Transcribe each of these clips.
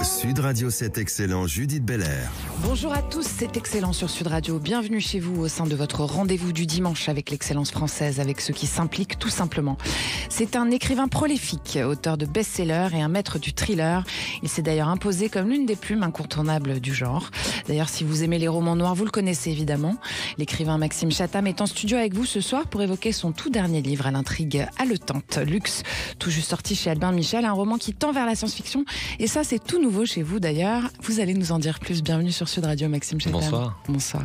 Sud Radio, c'est excellent, Judith Belair. Bonjour à tous, c'est excellent sur Sud Radio. Bienvenue chez vous au sein de votre rendez-vous du dimanche avec l'excellence française, avec ceux qui s'impliquent tout simplement. C'est un écrivain prolifique, auteur de best-sellers et un maître du thriller. Il s'est d'ailleurs imposé comme l'une des plumes incontournables du genre. D'ailleurs, si vous aimez les romans noirs, vous le connaissez évidemment. L'écrivain Maxime Chatham est en studio avec vous ce soir pour évoquer son tout dernier livre à l'intrigue haletante, Luxe, tout juste sorti chez Albin Michel, un roman qui tend vers la science-fiction. Et ça, c'est tout nouveau chez vous d'ailleurs. Vous allez nous en dire plus. Bienvenue sur Sud Radio, Maxime Chatham. Bonsoir. Bonsoir.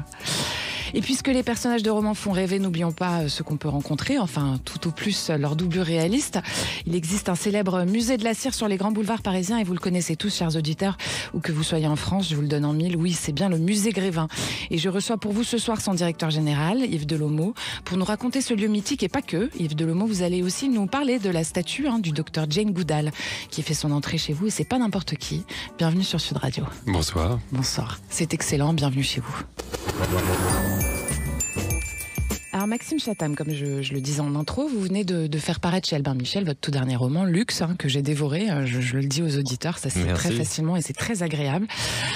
Et puisque les personnages de romans font rêver, n'oublions pas ce qu'on peut rencontrer, enfin tout au plus leur doublure réaliste. Il existe un célèbre musée de la cire sur les grands boulevards parisiens et vous le connaissez tous, chers auditeurs, ou que vous soyez en France, je vous le donne en mille. Oui, c'est bien le musée Grévin. Et je reçois pour vous ce soir son directeur général, Yves Delomeau, pour nous raconter ce lieu mythique et pas que. Yves Delomeau, vous allez aussi nous parler de la statue du docteur Jane Goodall qui fait son entrée chez vous et c'est pas n'importe qui. Bienvenue sur Sud Radio. Bonsoir. Bonsoir. C'est excellent, bienvenue chez vous. Alors Maxime Chatham, comme je le disais en intro, vous venez de faire paraître chez Albin Michel votre tout dernier roman, Luxe, que j'ai dévoré, je le dis aux auditeurs, ça se fait très facilement et c'est très agréable.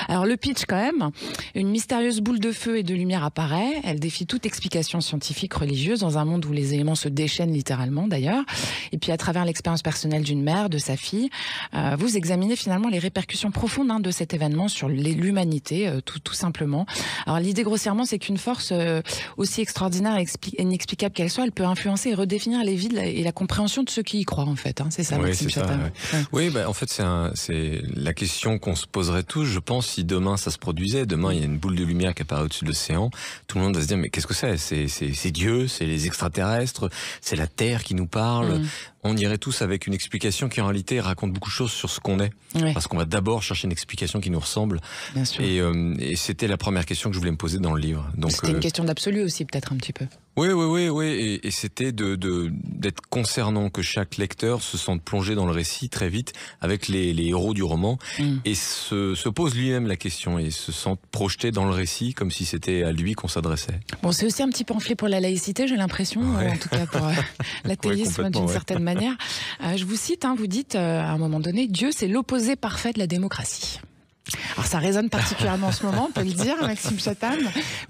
Alors le pitch quand même, une mystérieuse boule de feu et de lumière apparaît, elle défie toute explication scientifique, religieuse, dans un monde où les éléments se déchaînent littéralement d'ailleurs, et puis à travers l'expérience personnelle d'une mère, de sa fille, vous examinez finalement les répercussions profondes de cet événement sur l'humanité, tout simplement. Alors l'idée grossièrement, c'est qu'une force aussi extraordinaire et inexplicable qu'elle soit, elle peut influencer et redéfinir les vies et la compréhension de ceux qui y croient en fait. C'est ça, Maxime Chatham. Ouais. Oui, en fait c'est la question qu'on se poserait tous, je pense, si demain ça se produisait. Demain il y a une boule de lumière qui apparaît au-dessus de l'océan. Tout le monde va se dire mais qu'est-ce que c'est ? C'est Dieu, c'est les extraterrestres, c'est la Terre qui nous parle. On irait tous avec une explication qui en réalité raconte beaucoup de choses sur ce qu'on est. Ouais. Parce qu'on va d'abord chercher une explication qui nous ressemble. Bien sûr. Et c'était la première question que je voulais me poser dans le livre. Donc, c'était une question d'absolu aussi peut-être un petit peu. Oui. Et c'était d'être concernant, que chaque lecteur se sente plongé dans le récit très vite avec les héros du roman et se pose lui-même la question et se sente projeté dans le récit comme si c'était à lui qu'on s'adressait. Bon, c'est aussi un petit pamphlet pour la laïcité, j'ai l'impression, en tout cas pour l'athéisme d'une certaine manière. Je vous cite, vous dites à un moment donné, Dieu c'est l'opposé parfait de la démocratie. Alors ça résonne particulièrement en ce moment, on peut le dire, Maxime Chatham.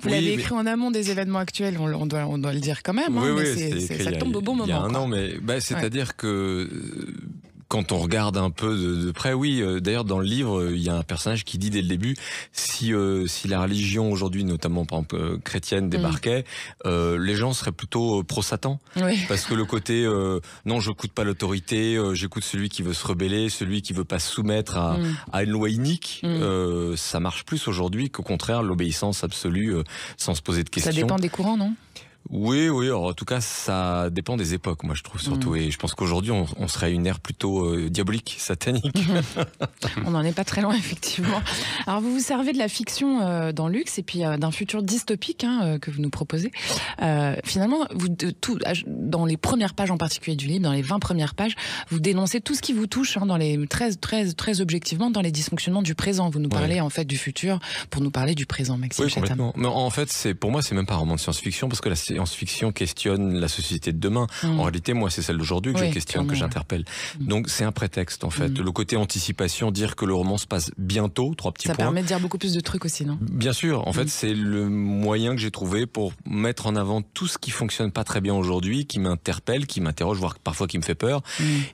Vous l'avez écrit en amont des événements actuels, on doit le dire quand même. Mais ça tombe au bon moment. Il y a un an, mais c'est-à-dire que quand on regarde un peu de près, d'ailleurs dans le livre, il y a un personnage qui dit dès le début, si la religion aujourd'hui, notamment par exemple chrétienne, débarquait, les gens seraient plutôt pro-Satan. Oui. Parce que le côté, non, je n'écoute pas l'autorité, j'écoute celui qui veut se rebeller, celui qui veut pas se soumettre à une loi inique, ça marche plus aujourd'hui qu'au contraire, l'obéissance absolue, sans se poser de questions. Ça dépend des courants, non ? Oui, alors en tout cas, ça dépend des époques, moi je trouve surtout. Et je pense qu'aujourd'hui, on serait à une ère plutôt diabolique, satanique. On n'en est pas très loin, effectivement. Alors vous vous servez de la fiction dans Luxe et puis d'un futur dystopique que vous nous proposez. Finalement, dans les premières pages en particulier du livre, dans les 20 premières pages, vous dénoncez tout ce qui vous touche, dans les très objectivement, dans les dysfonctionnements du présent. Vous nous parlez en fait du futur pour nous parler du présent, Maxime Chatham. Complètement. Mais en fait, pour moi, c'est même pas un roman de science-fiction parce que la science-fiction questionne la société de demain. En réalité, moi, c'est celle d'aujourd'hui que je questionne, que j'interpelle. Donc, c'est un prétexte, en fait. Le côté anticipation, dire que le roman se passe bientôt, 3 petits points. Ça permet de dire beaucoup plus de trucs aussi, non ? Bien sûr. En fait, c'est le moyen que j'ai trouvé pour mettre en avant tout ce qui fonctionne pas très bien aujourd'hui, qui m'interpelle, qui m'interroge, voire parfois qui me fait peur,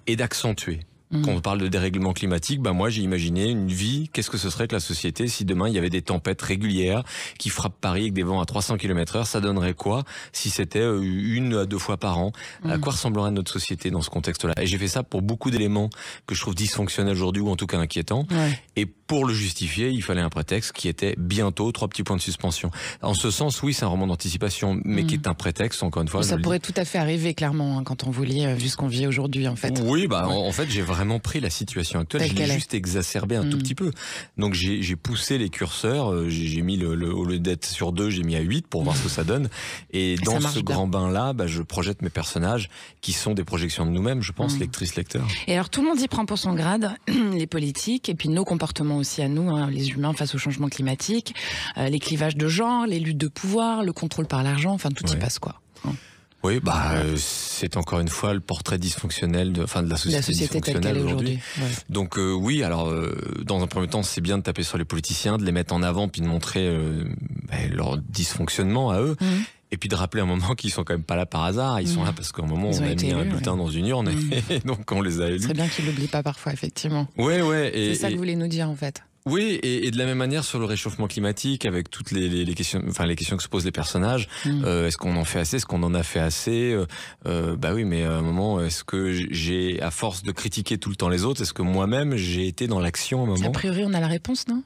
et d'accentuer. Quand on parle de dérèglement climatique, moi j'ai imaginé une vie, qu'est-ce que ce serait que la société si demain il y avait des tempêtes régulières qui frappent Paris avec des vents à 300 km/h, ça donnerait quoi si c'était 1 à 2 fois par an? À quoi ressemblerait notre société dans ce contexte-là? Et j'ai fait ça pour beaucoup d'éléments que je trouve dysfonctionnels aujourd'hui ou en tout cas inquiétants. Et pour le justifier, il fallait un prétexte qui était bientôt 3 petits points de suspension. En ce sens, oui, c'est un roman d'anticipation, mais qui est un prétexte, encore une fois. Ça pourrait tout à fait arriver, clairement, quand on vous lit, vu ce qu'on vit aujourd'hui, en fait. Oui, en fait, j'ai vraiment pris la situation actuelle, je l'ai juste exacerbée un tout petit peu. Donc j'ai poussé les curseurs, j'ai mis au lieu d'être sur 2, j'ai mis à 8 pour voir ce que ça donne. Et dans ce grand bain-là, je projette mes personnages qui sont des projections de nous-mêmes, je pense, lectrices, lecteurs. Et alors tout le monde y prend pour son grade, les politiques, et puis nos comportements aussi à nous, les humains face au changement climatique, les clivages de genre, les luttes de pouvoir, le contrôle par l'argent, enfin tout y passe quoi. Oui, c'est encore une fois le portrait dysfonctionnel de la société telle qu'elle est aujourd'hui. Ouais. Donc oui, alors dans un premier temps, c'est bien de taper sur les politiciens, de les mettre en avant, puis de montrer leur dysfonctionnement à eux. Et puis de rappeler un moment qu'ils sont quand même pas là par hasard, ils sont là parce qu'à un moment on a mis un bulletin dans une urne et donc on les a élus. C'est bien qu'ils l'oublient pas parfois, effectivement. Ouais. C'est ça que vous voulez nous dire en fait. Oui, et de la même manière sur le réchauffement climatique, avec toutes les questions, les questions que se posent les personnages. Est-ce qu'on en fait assez? Est-ce qu'on en a fait assez? Oui, mais à un moment, est-ce que j'ai, à force de critiquer tout le temps les autres, est-ce que moi-même j'ai été dans l'action à un moment? A priori, on a la réponse, non?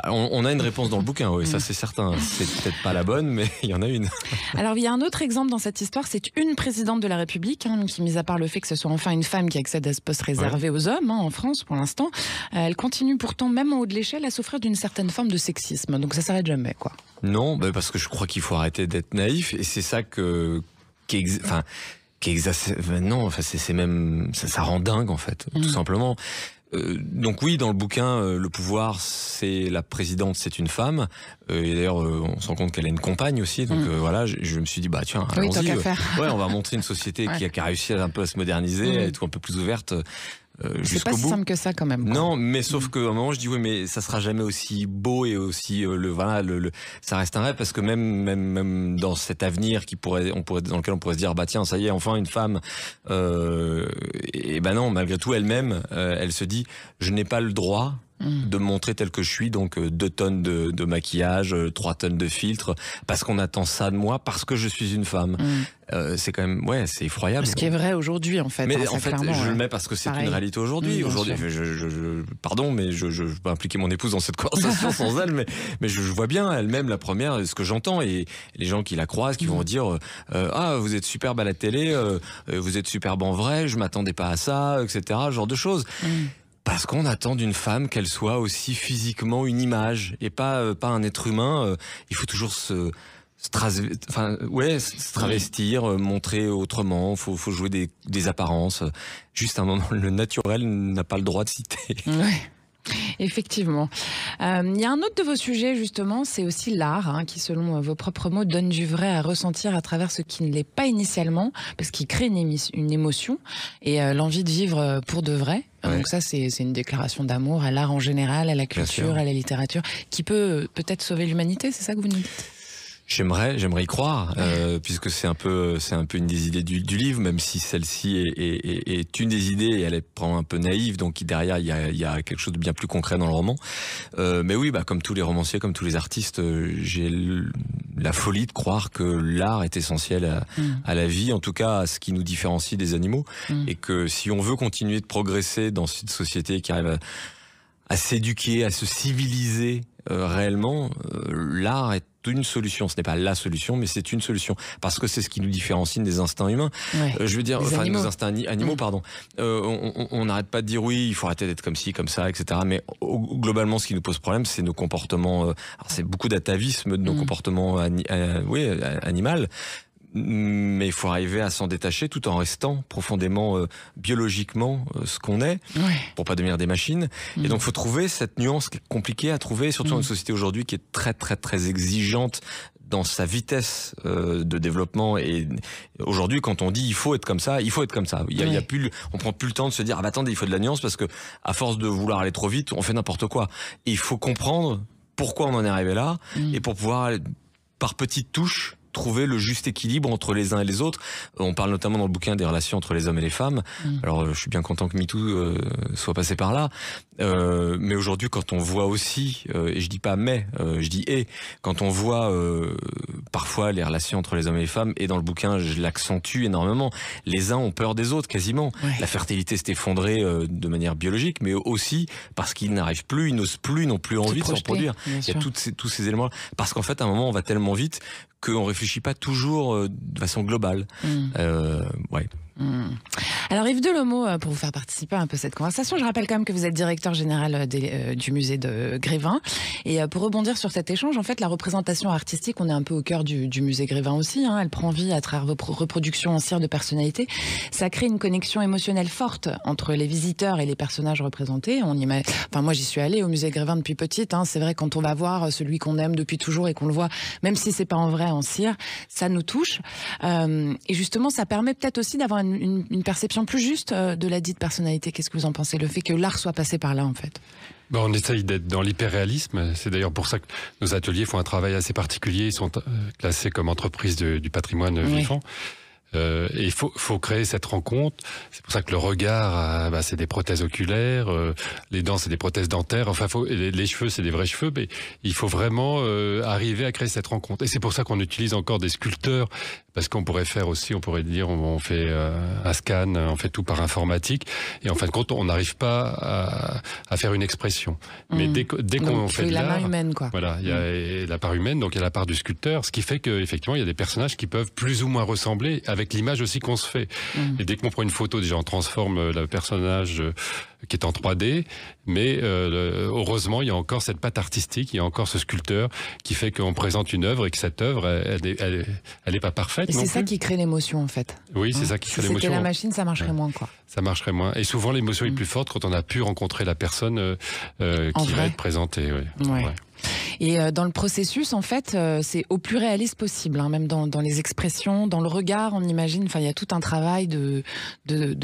On a une réponse dans le bouquin, oui, ça c'est certain. C'est peut-être pas la bonne, mais il y en a une. Alors, il y a un autre exemple dans cette histoire, c'est une présidente de la République, qui, mis à part le fait que ce soit enfin une femme qui accède à ce poste réservé aux hommes, en France pour l'instant, elle continue pourtant, même en haut de l'échelle, à souffrir d'une certaine forme de sexisme. Donc ça s'arrête jamais, quoi. Non, parce que je crois qu'il faut arrêter d'être naïf, et c'est ça c'est même, ça rend dingue en fait, tout simplement. Donc oui, dans le bouquin, le pouvoir, c'est la présidente, c'est une femme. Et d'ailleurs, on se rend compte qu'elle a une compagne aussi. Donc voilà, je me suis dit, tiens, allons-y. On va montrer une société qui a réussi un peu à se moderniser, à être un peu plus ouverte. C'est pas si simple que ça quand même. Quoi. Non, mais sauf qu'à un moment je dis oui, mais ça sera jamais aussi beau et aussi ça reste un rêve parce que même dans cet avenir dans lequel on pourrait se dire tiens, ça y est, enfin une femme. Non, malgré tout elle-même, elle se dit je n'ai pas le droit de me montrer tel que je suis, donc 2 tonnes de maquillage, 3 tonnes de filtres, parce qu'on attend ça de moi, parce que je suis une femme. C'est quand même, c'est effroyable. Ce qui est vrai aujourd'hui, en fait. Mais en fait, je le mets parce que c'est une réalité aujourd'hui. Aujourd'hui, pardon, mais je vais pas impliquer mon épouse dans cette conversation sans elle, mais je vois bien elle-même la première, ce que j'entends, et les gens qui la croisent, qui vont dire vous êtes superbe à la télé, vous êtes superbe en vrai, je m'attendais pas à ça, etc. Ce genre de choses. Parce qu'on attend d'une femme qu'elle soit aussi physiquement une image et pas un être humain. Il faut toujours se travestir, montrer autrement. Faut jouer des apparences. Juste un moment, le naturel n'a pas le droit de citer. Ouais. Effectivement. Il y a un autre de vos sujets, justement, c'est aussi l'art, qui, selon vos propres mots, donne du vrai à ressentir à travers ce qui ne l'est pas initialement, parce qu'il crée une émotion et l'envie de vivre pour de vrai. Ouais. Donc ça, c'est une déclaration d'amour à l'art en général, à la culture, à la littérature, qui peut peut-être sauver l'humanité, c'est ça que vous nous dites ? J'aimerais y croire, puisque c'est un peu une des idées du livre, même si celle-ci est une des idées et elle est probablement un peu naïve, donc derrière il y a quelque chose de bien plus concret dans le roman. Mais oui, comme tous les romanciers, comme tous les artistes, j'ai la folie de croire que l'art est essentiel à la vie, en tout cas à ce qui nous différencie des animaux, et que si on veut continuer de progresser dans cette société qui arrive à s'éduquer, à se civiliser réellement, l'art est une solution. Ce n'est pas la solution, mais c'est une solution. Parce que c'est ce qui nous différencie des instincts humains. Ouais. Je veux dire, nos instincts animaux, pardon. On n'arrête pas de dire oui, il faut arrêter d'être comme ci, comme ça, etc. Mais globalement, ce qui nous pose problème, c'est nos comportements. Alors c'est beaucoup d'atavisme de nos comportements animaux. Mais il faut arriver à s'en détacher tout en restant profondément biologiquement ce qu'on est, pour pas devenir des machines. Et donc il faut trouver cette nuance qui est compliquée à trouver, surtout dans une société aujourd'hui qui est très très très exigeante dans sa vitesse de développement. Et aujourd'hui, quand on dit il faut être comme ça, il faut être comme ça. On prend plus le temps de se dire attendez, il faut de la nuance, parce que à force de vouloir aller trop vite, on fait n'importe quoi. Et il faut comprendre pourquoi on en est arrivé là, et pour pouvoir par petites touches trouver le juste équilibre entre les uns et les autres. On parle notamment dans le bouquin des relations entre les hommes et les femmes. Alors je suis bien content que MeToo soit passé par là. Mais aujourd'hui, quand on voit aussi, et je dis pas mais, je dis et, quand on voit parfois les relations entre les hommes et les femmes, et dans le bouquin je l'accentue énormément, les uns ont peur des autres quasiment. La fertilité s'est effondrée de manière biologique, mais aussi parce qu'ils n'arrivent plus, ils n'osent plus, n'ont plus envie de se reproduire. Il y a tous ces éléments-là. Parce qu'en fait, à un moment, on va tellement vite qu'on réfléchit pas toujours de façon globale. Alors Yves Delomo, pour vous faire participer un peu à cette conversation, je rappelle quand même que vous êtes directeur général du musée de Grévin. Et pour rebondir sur cet échange, en fait, la représentation artistique, on est un peu au cœur du musée Grévin aussi. Elle prend vie à travers vos reproductions en cire de personnalités. Ça crée une connexion émotionnelle forte entre les visiteurs et les personnages représentés. Enfin, moi, j'y suis allée au musée Grévin depuis petite. C'est vrai, quand on va voir celui qu'on aime depuis toujours et qu'on le voit, même si c'est pas en vrai, en cire, ça nous touche. Et justement, ça permet peut-être aussi d'avoir une perception plus juste de la dite personnalité. Qu'est-ce que vous en pensez, le fait que l'art soit passé par là, en fait? On essaye d'être dans l'hyperréalisme. C'est d'ailleurs pour ça que nos ateliers font un travail assez particulier. Ils sont classés comme entreprise du patrimoine vivant. Et il faut créer cette rencontre. C'est pour ça que le regard, c'est des prothèses oculaires, les dents, c'est des prothèses dentaires. Enfin, les cheveux, c'est des vrais cheveux. Mais il faut vraiment arriver à créer cette rencontre. Et c'est pour ça qu'on utilise encore des sculpteurs. Parce qu'on pourrait faire aussi, on pourrait dire, on fait un scan, on fait tout par informatique. Et en fin de compte, on n'arrive pas à faire une expression. Mais dès qu'on fait de l'art, la main humaine, quoi. Voilà, il y a la part humaine, donc il y a la part du sculpteur, ce qui fait qu'effectivement, il y a des personnages qui peuvent plus ou moins ressembler avec l'image aussi qu'on se fait. Et dès qu'on prend une photo, déjà on transforme le personnage qui est en 3D, mais heureusement, il y a encore cette patte artistique, il y a encore ce sculpteur qui fait qu'on présente une œuvre et que cette œuvre, elle est pas parfaite. Et c'est ça qui crée l'émotion, en fait. Oui, c'est ça qui crée l'émotion. Si c'était la machine, ça marcherait moins, quoi. Ça marcherait moins. Et souvent, l'émotion est plus forte quand on a pu rencontrer la personne qui va être présentée. Ouais. Et dans le processus, en fait, c'est au plus réaliste possible, même dans les expressions, dans le regard, on imagine. Enfin, il y a tout un travail de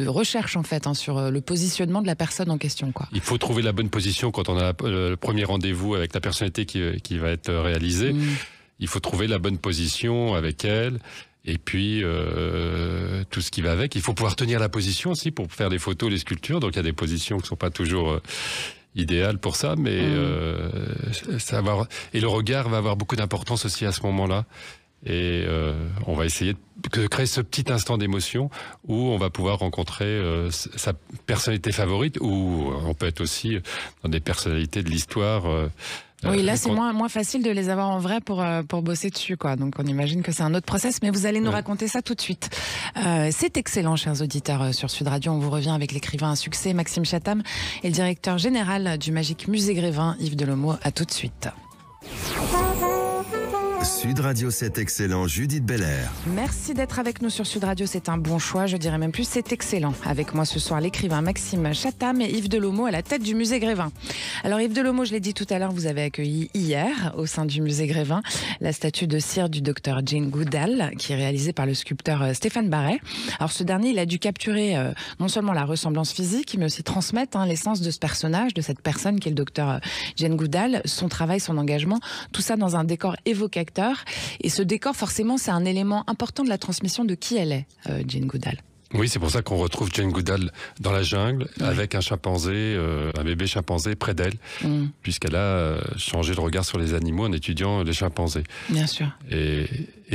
recherche, en fait, sur le positionnement de la personne en question, quoi. Il faut trouver la bonne position quand on a le premier rendez-vous avec la personnalité qui va être réalisée. Il faut trouver la bonne position avec elle. Et puis, tout ce qui va avec. Il faut pouvoir tenir la position aussi pour faire les photos, les sculptures. Donc, il y a des positions qui ne sont pas toujours idéales pour ça. Mais et le regard va avoir beaucoup d'importance aussi à ce moment-là. Et on va essayer de créer ce petit instant d'émotion où on va pouvoir rencontrer sa personnalité favorite. Ou on peut être aussi dans des personnalités de l'histoire. Oui, là, c'est moins facile de les avoir en vrai pour bosser dessus, quoi. Donc, on imagine que c'est un autre process, mais vous allez nous raconter ça tout de suite. C'est excellent, chers auditeurs, sur Sud Radio. On vous revient avec l'écrivain à succès, Maxime Chatham, et le directeur général du Magique Musée Grévin, Yves Delomo. À tout de suite. Sud Radio, c'est excellent, Judith Belair. Merci d'être avec nous sur Sud Radio, c'est un bon choix, je dirais même plus, c'est excellent. Avec moi ce soir, l'écrivain Maxime Chatham et Yves Delomo à la tête du musée Grévin. Alors Yves Delomo, je l'ai dit tout à l'heure, vous avez accueilli hier, au sein du musée Grévin, la statue de cire du docteur Jane Goodall, qui est réalisée par le sculpteur Stéphane Barret. Alors ce dernier, il a dû capturer non seulement la ressemblance physique, mais aussi transmettre l'essence de ce personnage, de cette personne qui est le docteur Jane Goodall, son travail, son engagement, tout ça dans un décor évocateur. Et ce décor, forcément, c'est un élément important de la transmission de qui elle est, Jane Goodall. Oui, c'est pour ça qu'on retrouve Jane Goodall dans la jungle avec un chimpanzé, un bébé chimpanzé près d'elle, puisqu'elle a changé le regard sur les animaux en étudiant les chimpanzés. Bien sûr. Et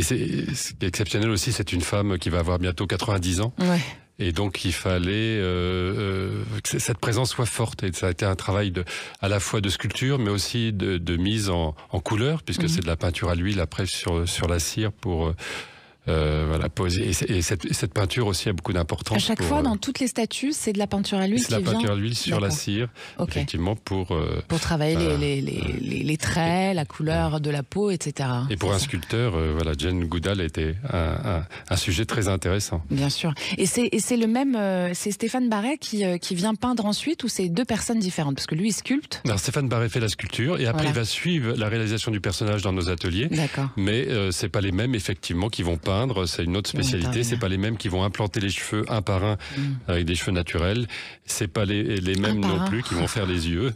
ce qui est exceptionnel aussi, c'est une femme qui va avoir bientôt 90 ans. Ouais. Et donc il fallait que cette présence soit forte. Et ça a été un travail à la fois de sculpture, mais aussi de mise en couleur, puisque c'est de la peinture à l'huile après sur la cire pour poser. Et cette peinture aussi a beaucoup d'importance. À chaque fois, dans toutes les statues, c'est de la peinture à l'huile qui vient. C'est de la peinture à l'huile sur la cire, effectivement, pour travailler les traits, la couleur de la peau, etc. Et pour un sculpteur, Jane Goodall était un sujet très intéressant. Bien sûr. Et c'est le même, c'est Stéphane Barret qui vient peindre ensuite, ou c'est deux personnes différentes? Parce que lui, il sculpte. Alors Stéphane Barret fait la sculpture, et après il va suivre la réalisation du personnage dans nos ateliers. D'accord. Mais c'est pas les mêmes, effectivement, qui vont peindre. C'est une autre spécialité. C'est pas les mêmes qui vont implanter les cheveux un par un avec des cheveux naturels. C'est pas les mêmes non plus qui vont faire les yeux.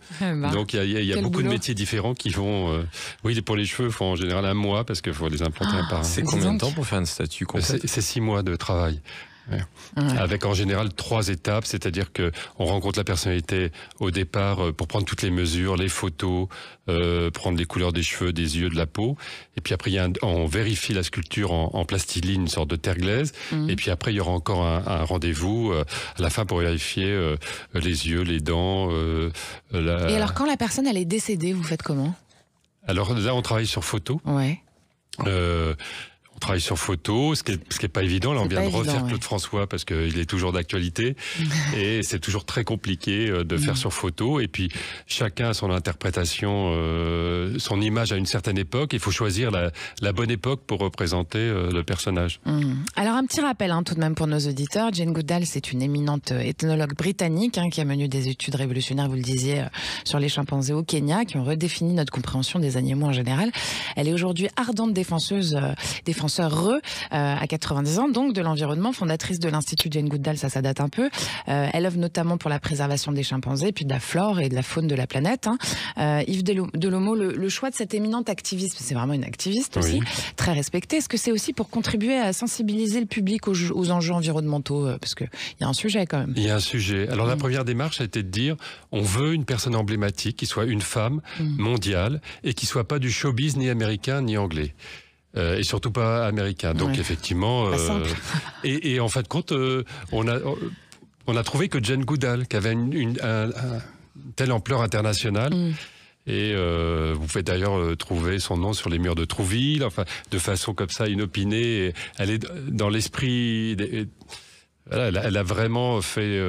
Donc il y a beaucoup de métiers différents qui vont. Oui, pour les cheveux, il faut en général un mois parce qu'il faut les implanter un par un. C'est combien de temps pour faire une statue complète? C'est 6 mois de travail. Avec en général 3 étapes, c'est-à-dire que on rencontre la personnalité au départ pour prendre toutes les mesures, les photos, prendre les couleurs des cheveux, des yeux, de la peau, et puis après on vérifie la sculpture en plastiline, une sorte de terre glaise, et puis après il y aura encore un rendez-vous à la fin pour vérifier les yeux, les dents. Et alors quand la personne elle est décédée, vous faites comment? Alors là on travaille sur photo. Ouais. travaille sur photo, ce qui est pas évident. Là, on vient de refaire Claude François parce qu'il est toujours d'actualité et c'est toujours très compliqué de faire sur photo. Et puis chacun a son interprétation, son image à une certaine époque. Il faut choisir la bonne époque pour représenter le personnage. Alors un petit rappel tout de même pour nos auditeurs. Jane Goodall, c'est une éminente ethnologue britannique qui a mené des études révolutionnaires, vous le disiez, sur les chimpanzés au Kenya, qui ont redéfini notre compréhension des animaux en général. Elle est aujourd'hui ardente défenseur à 90 ans, donc de l'environnement, fondatrice de l'Institut Jane Goodall, ça date un peu. Elle œuvre notamment pour la préservation des chimpanzés, puis de la flore et de la faune de la planète. Yves Delomo, le choix de cette éminente activiste, c'est vraiment une activiste aussi, très respectée. Est-ce que c'est aussi pour contribuer à sensibiliser le public aux enjeux environnementaux? Parce qu'il y a un sujet quand même. Il y a un sujet. Alors la première démarche a été de dire, on veut une personne emblématique, qui soit une femme mondiale, et qui soit pas du showbiz ni américain ni anglais. Et surtout pas américain. Donc effectivement, et en fin de compte, on a trouvé que Jane Goodall, qui avait une telle ampleur internationale, et vous pouvez d'ailleurs trouver son nom sur les murs de Trouville, enfin de façon comme ça inopinée. Elle est dans l'esprit. Elle a vraiment fait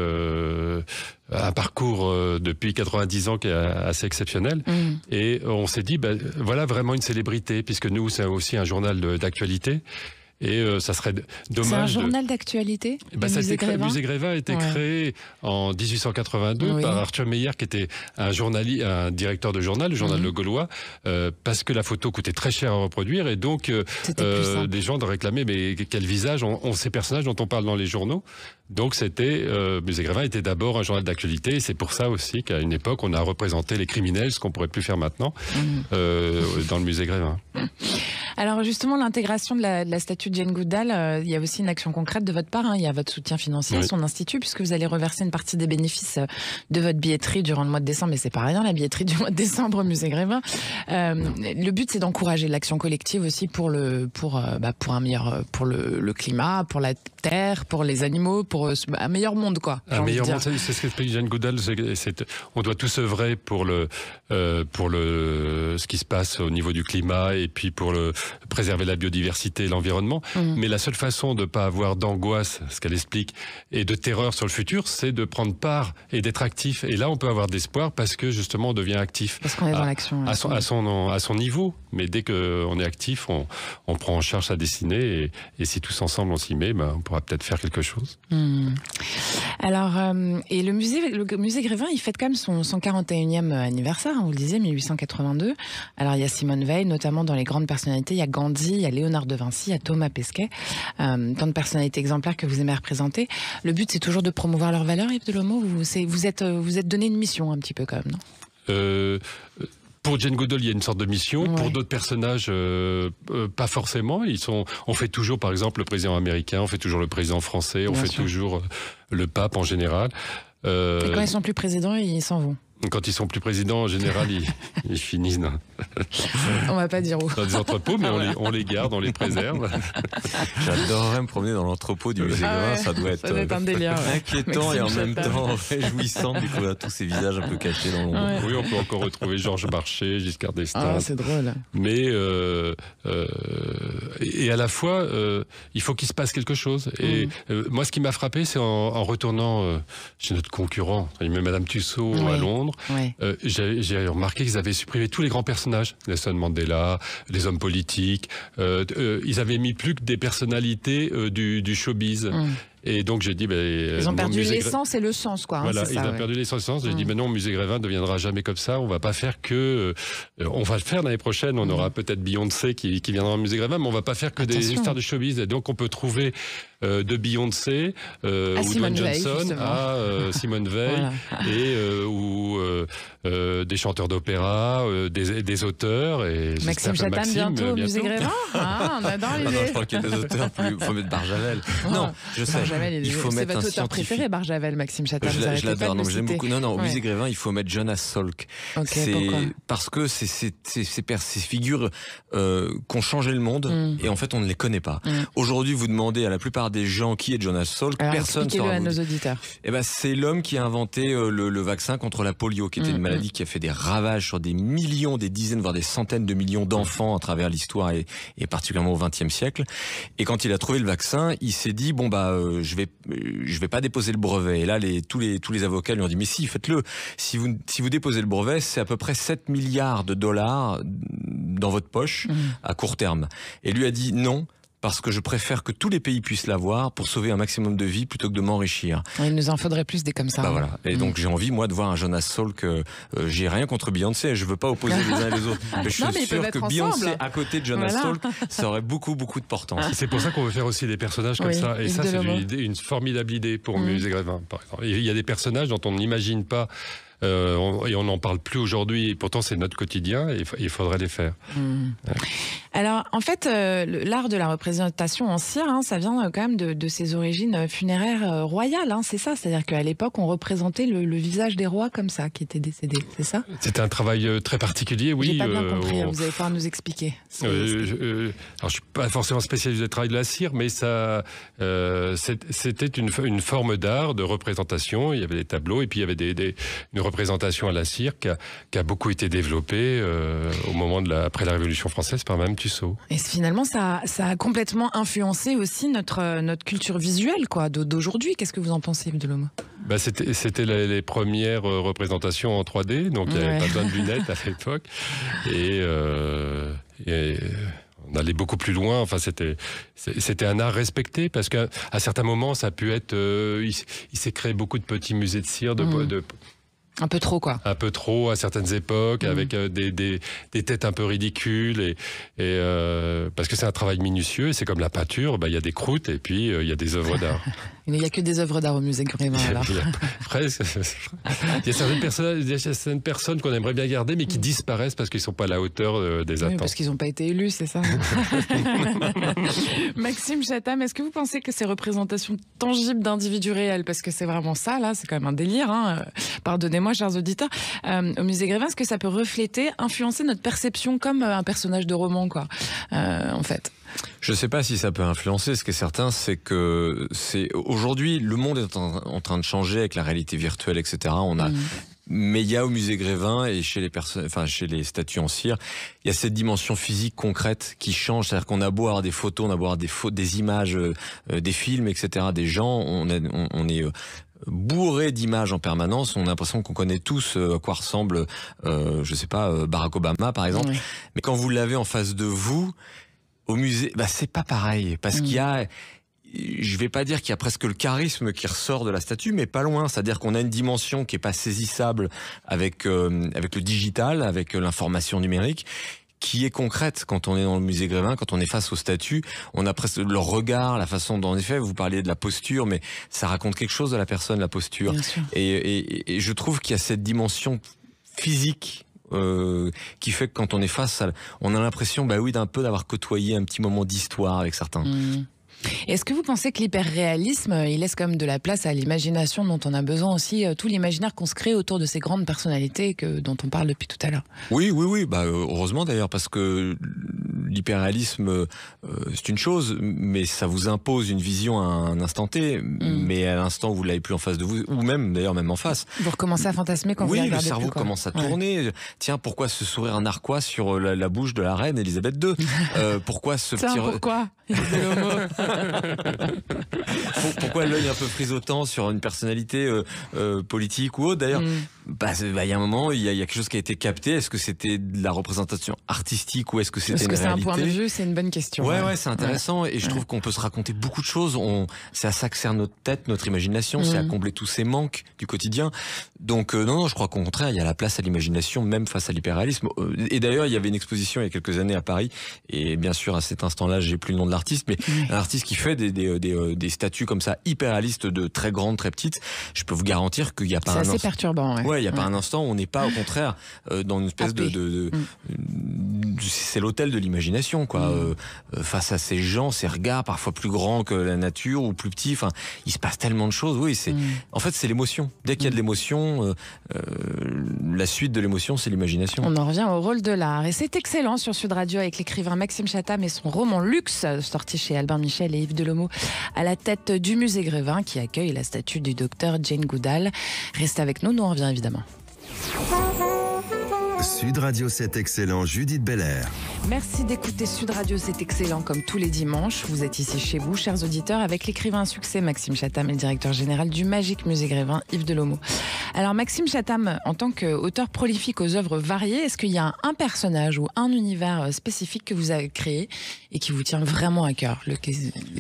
un parcours depuis 90 ans qui est assez exceptionnel. Et on s'est dit, voilà vraiment une célébrité, puisque nous, c'est aussi un journal d'actualité. Et ça serait dommage. C'est un journal d'actualité. Le Musée Grévin a été créé en 1882 par Arthur Meyer, qui était un directeur de journal, le journal Le Gaulois, parce que la photo coûtait très cher à reproduire, et donc des gens réclamaient, mais quel visage ont ces personnages dont on parle dans les journaux. Donc Musée Grévin était d'abord un journal d'actualité, et c'est pour ça aussi qu'à une époque on a représenté les criminels, ce qu'on pourrait plus faire maintenant, dans le Musée Grévin. Alors justement, l'intégration de la statue de Jane Goodall, il y a aussi une action concrète de votre part. Il y a votre soutien financier à son institut, puisque vous allez reverser une partie des bénéfices de votre billetterie durant le mois de décembre. Mais c'est pas rien, la billetterie du mois de décembre au Musée Grévin. Le but, c'est d'encourager l'action collective aussi pour le climat, pour la terre, pour les animaux, pour un meilleur monde, quoi. Un meilleur monde, c'est ce qu'explique Jane Goodall. On doit tous œuvrer pour ce qui se passe au niveau du climat, et puis pour préserver la biodiversité et l'environnement. Mais la seule façon de ne pas avoir d'angoisse, ce qu'elle explique, et de terreur sur le futur, c'est de prendre part et d'être actif. Et là, on peut avoir d'espoir parce que justement, on devient actif. Parce qu'on est dans l'action. À son niveau. Mais dès qu'on est actif, on prend en charge sa destinée. Et si tous ensemble, on s'y met, on pourra peut-être faire quelque chose. Alors, et le musée Grévin, il fête quand même son 41e anniversaire, vous le disiez, 1882. Alors, il y a Simone Veil, notamment dans les grandes personnalités. Il y a Gandhi, il y a Léonard de Vinci, il y a Thomas Pesquet. Tant de personnalités exemplaires que vous aimez représenter. Le but, c'est toujours de promouvoir leurs valeurs, Yves Delomo. Vous êtes donné une mission un petit peu quand même, non? Pour Jane Goodall, il y a une sorte de mission. Pour d'autres personnages, pas forcément. On fait toujours, par exemple, le président américain, on fait toujours le président français, on fait toujours le pape en général. Et quand ils sont plus présidents, ils s'en vont. Quand ils sont plus présidents, en général, ils finissent on va pas dire où. Dans des entrepôts, mais on les garde, on les préserve. J'adorerais me promener dans l'entrepôt du Musée Grévin. Ça doit être un délire, inquiétant et en même temps réjouissant de découvrir tous ces visages un peu cachés dans l'ombre. Oui, on peut encore retrouver Georges Marchais, Giscard d'Estaing. C'est drôle. Mais et à la fois, il faut qu'il se passe quelque chose. Et moi, ce qui m'a frappé, c'est en retournant chez notre concurrent, Madame Tussaud à Londres, j'ai remarqué qu'ils avaient supprimé tous les grands personnages, Nelson Mandela, les hommes politiques. Ils avaient mis plus que des personnalités du showbiz. Et donc j'ai dit, ils ont perdu l'essence et le sens, quoi. Voilà, ils ont perdu l'essence et le sens. J'ai dit, mais non, Musée Grévin ne deviendra jamais comme ça. On va pas faire que, on va le faire l'année prochaine. On aura peut-être Beyoncé qui viendra au Musée Grévin, mais on va pas faire que des stars de showbiz. Et donc on peut trouver de Beyoncé, ou Dwayne Johnson à Simone Veil, ou des chanteurs d'opéra, des auteurs. Et Maxime Chatham bientôt au Musée Grévin. On adore l'idée. Non, je crois qu'il y a des auteurs, il faut mettre Barjavel. Non, je sais. Il faut mettre un scientifique. C'est votre auteur préféré, Barjavel, Maxime Chatham. Je l'adore, non, j'aime beaucoup. Non, au Musée Grévin, il faut mettre Jonas Salk. Pourquoi ? Parce que c'est ces figures qui ont changé le monde, et en fait, on ne les connaît pas. Aujourd'hui, vous demandez à la plupart des gens qui est Jonas Salk, personne ne saura. À nos auditeurs. C'est l'homme qui a inventé le vaccin contre la polio, qui était une maladie maladie qui a fait des ravages sur des millions, des dizaines, voire des centaines de millions d'enfants à travers l'histoire et particulièrement au XXe siècle. Et quand il a trouvé le vaccin, il s'est dit je vais pas déposer le brevet. Et là, tous les avocats lui ont dit mais si, faites-le. Si vous déposez le brevet, c'est à peu près 7 milliards de dollars dans votre poche à court terme. Et lui a dit non. Parce que je préfère que tous les pays puissent l'avoir pour sauver un maximum de vies plutôt que de m'enrichir. Il nous en faudrait plus des comme ça. Voilà. Et donc j'ai envie, moi, de voir un Jonas Salk. J'ai rien contre Beyoncé, je veux pas opposer les uns et les autres. Mais je suis sûr que Beyoncé à côté de Jonas Salk, ça aurait beaucoup, beaucoup de portance. C'est pour ça qu'on veut faire aussi des personnages comme ça. Et ça, c'est une formidable idée pour Musée Grévin, par exemple. Il y a des personnages dont on n'imagine pas. Et on n'en parle plus aujourd'hui, et pourtant c'est notre quotidien, et il faudrait les faire. Alors, en fait, l'art de la représentation en cire, ça vient quand même de ses origines funéraires royales, c'est ça. C'est-à-dire qu'à l'époque, on représentait le visage des rois comme ça, qui étaient décédés, c'est ça? C'était un travail très particulier, oui. J'ai pas bien compris, vous allez pouvoir nous expliquer. Alors, je suis pas forcément spécialiste du travail de la cire, mais ça, c'était une forme d'art, de représentation. Il y avait des tableaux, et puis il y avait une représentation à la cire qui a beaucoup été développée au moment après la Révolution française par Mme Tussaud. Et finalement, ça a complètement influencé aussi notre culture visuelle d'aujourd'hui. Qu'est-ce que vous en pensez, Yves Delomo? C'était les premières représentations en 3D, donc il n'y avait pas besoin de lunettes à l'époque. Et on allait beaucoup plus loin. Enfin, c'était un art respecté parce qu'à certains moments, ça a pu être. Il s'est créé beaucoup de petits musées de cire, un peu trop, quoi. Un peu trop à certaines époques, avec des têtes un peu ridicules, parce que c'est un travail minutieux, et c'est comme la peinture, il y a des croûtes et puis il y a des œuvres d'art. Il n'y a que des œuvres d'art au musée Grévin, alors. Presque. Il y a certaines personnes qu'on aimerait bien garder, mais qui disparaissent parce qu'ils ne sont pas à la hauteur des attentes. Parce qu'ils n'ont pas été élus, c'est ça. Maxime Chatham, est-ce que vous pensez que ces représentations tangibles d'individus réels, parce que c'est vraiment ça, là, c'est quand même un délire, pardonnez-moi, chers auditeurs, au musée Grévin, est-ce que ça peut refléter, influencer notre perception comme un personnage de roman, en fait? Je ne sais pas si ça peut influencer. Ce qui est certain, c'est que aujourd'hui, le monde est en train de changer avec la réalité virtuelle, etc. Mais il y a au musée Grévin et chez les statues en cire, il y a cette dimension physique concrète qui change. C'est-à-dire qu'on a beau avoir des photos, on a beau avoir des images, des films, etc. Des gens, on est bourré d'images en permanence. On a l'impression qu'on connaît tous à quoi ressemble, je sais pas, Barack Obama, par exemple. Mais quand vous l'avez en face de vous, au musée, c'est pas pareil, parce qu'il y a, je vais pas dire qu'il y a presque le charisme qui ressort de la statue, mais pas loin. C'est-à-dire qu'on a une dimension qui est pas saisissable avec le digital, avec l'information numérique, qui est concrète quand on est dans le musée Grévin, quand on est face aux statues. On a presque leur regard, la façon dont, en effet, vous parliez de la posture, mais ça raconte quelque chose de la personne, la posture. Et je trouve qu'il y a cette dimension physique qui fait que quand on est face, on a l'impression, d'un peu d'avoir côtoyé un petit moment d'histoire avec certains. Est-ce que vous pensez que l'hyperréalisme, il laisse quand même de la place à l'imagination dont on a besoin aussi, tout l'imaginaire qu'on se crée autour de ces grandes personnalités dont on parle depuis tout à l'heure? Oui, heureusement d'ailleurs, parce que l'hyperréalisme, c'est une chose, mais ça vous impose une vision à un instant T, mais à l'instant où vous l'avez plus en face de vous, ou même en face. Vous recommencez à fantasmer quand vous la regardez. Oui, le cerveau commence à tourner. Tiens, pourquoi ce sourire narquois sur la bouche de la reine Elisabeth II? Pourquoi ce petit... Pourquoi Pourquoi l'œil un peu frisotant sur une personnalité politique ou autre? D'ailleurs, il y a un moment, il y a quelque chose qui a été capté. Est-ce que c'était de la représentation artistique ou est-ce que c'était une réalité? Est-ce que c'est un point de vue? C'est une bonne question. Ouais, c'est intéressant et je trouve qu'on peut se raconter beaucoup de choses. C'est à ça que sert notre tête, notre imagination, c'est à combler tous ces manques du quotidien. Donc non, je crois qu'au contraire, il y a la place à l'imagination, même face à l'hyperréalisme. Et d'ailleurs, il y avait une exposition il y a quelques années à Paris, et bien sûr, à cet instant-là, j'ai plus le nom de l'artiste, mais un artiste qui fait des statues comme ça, hyper réalistes, de très grandes, très petites. Je peux vous garantir qu'il n'y a pas un instant... C'est assez perturbant, il n'y a pas un instant où on n'est pas, au contraire, dans une espèce c'est l'hôtel de l'imagination, quoi. Face à ces gens, ces regards parfois plus grands que la nature ou plus petits. Enfin, il se passe tellement de choses. Oui, en fait, c'est l'émotion. Dès qu'il y a de l'émotion, la suite de l'émotion, c'est l'imagination. On en revient au rôle de l'art. Et c'est excellent sur Sud Radio avec l'écrivain Maxime Chatham et son roman Luxe, sorti chez Albin Michel et Yves Delomo, à la tête du musée Grévin qui accueille la statue du docteur Jane Goodall. Restez avec nous, nous on revient évidemment. Sud Radio, c'est excellent, Judith Belair. Merci d'écouter Sud Radio, c'est excellent comme tous les dimanches. Vous êtes ici chez vous, chers auditeurs, avec l'écrivain à succès Maxime Chatham et le directeur général du Magique Musée Grévin, Yves Delomo. Alors Maxime Chatham, en tant qu'auteur prolifique aux œuvres variées, est-ce qu'il y a un personnage ou un univers spécifique que vous avez créé et qui vous tient vraiment à cœur?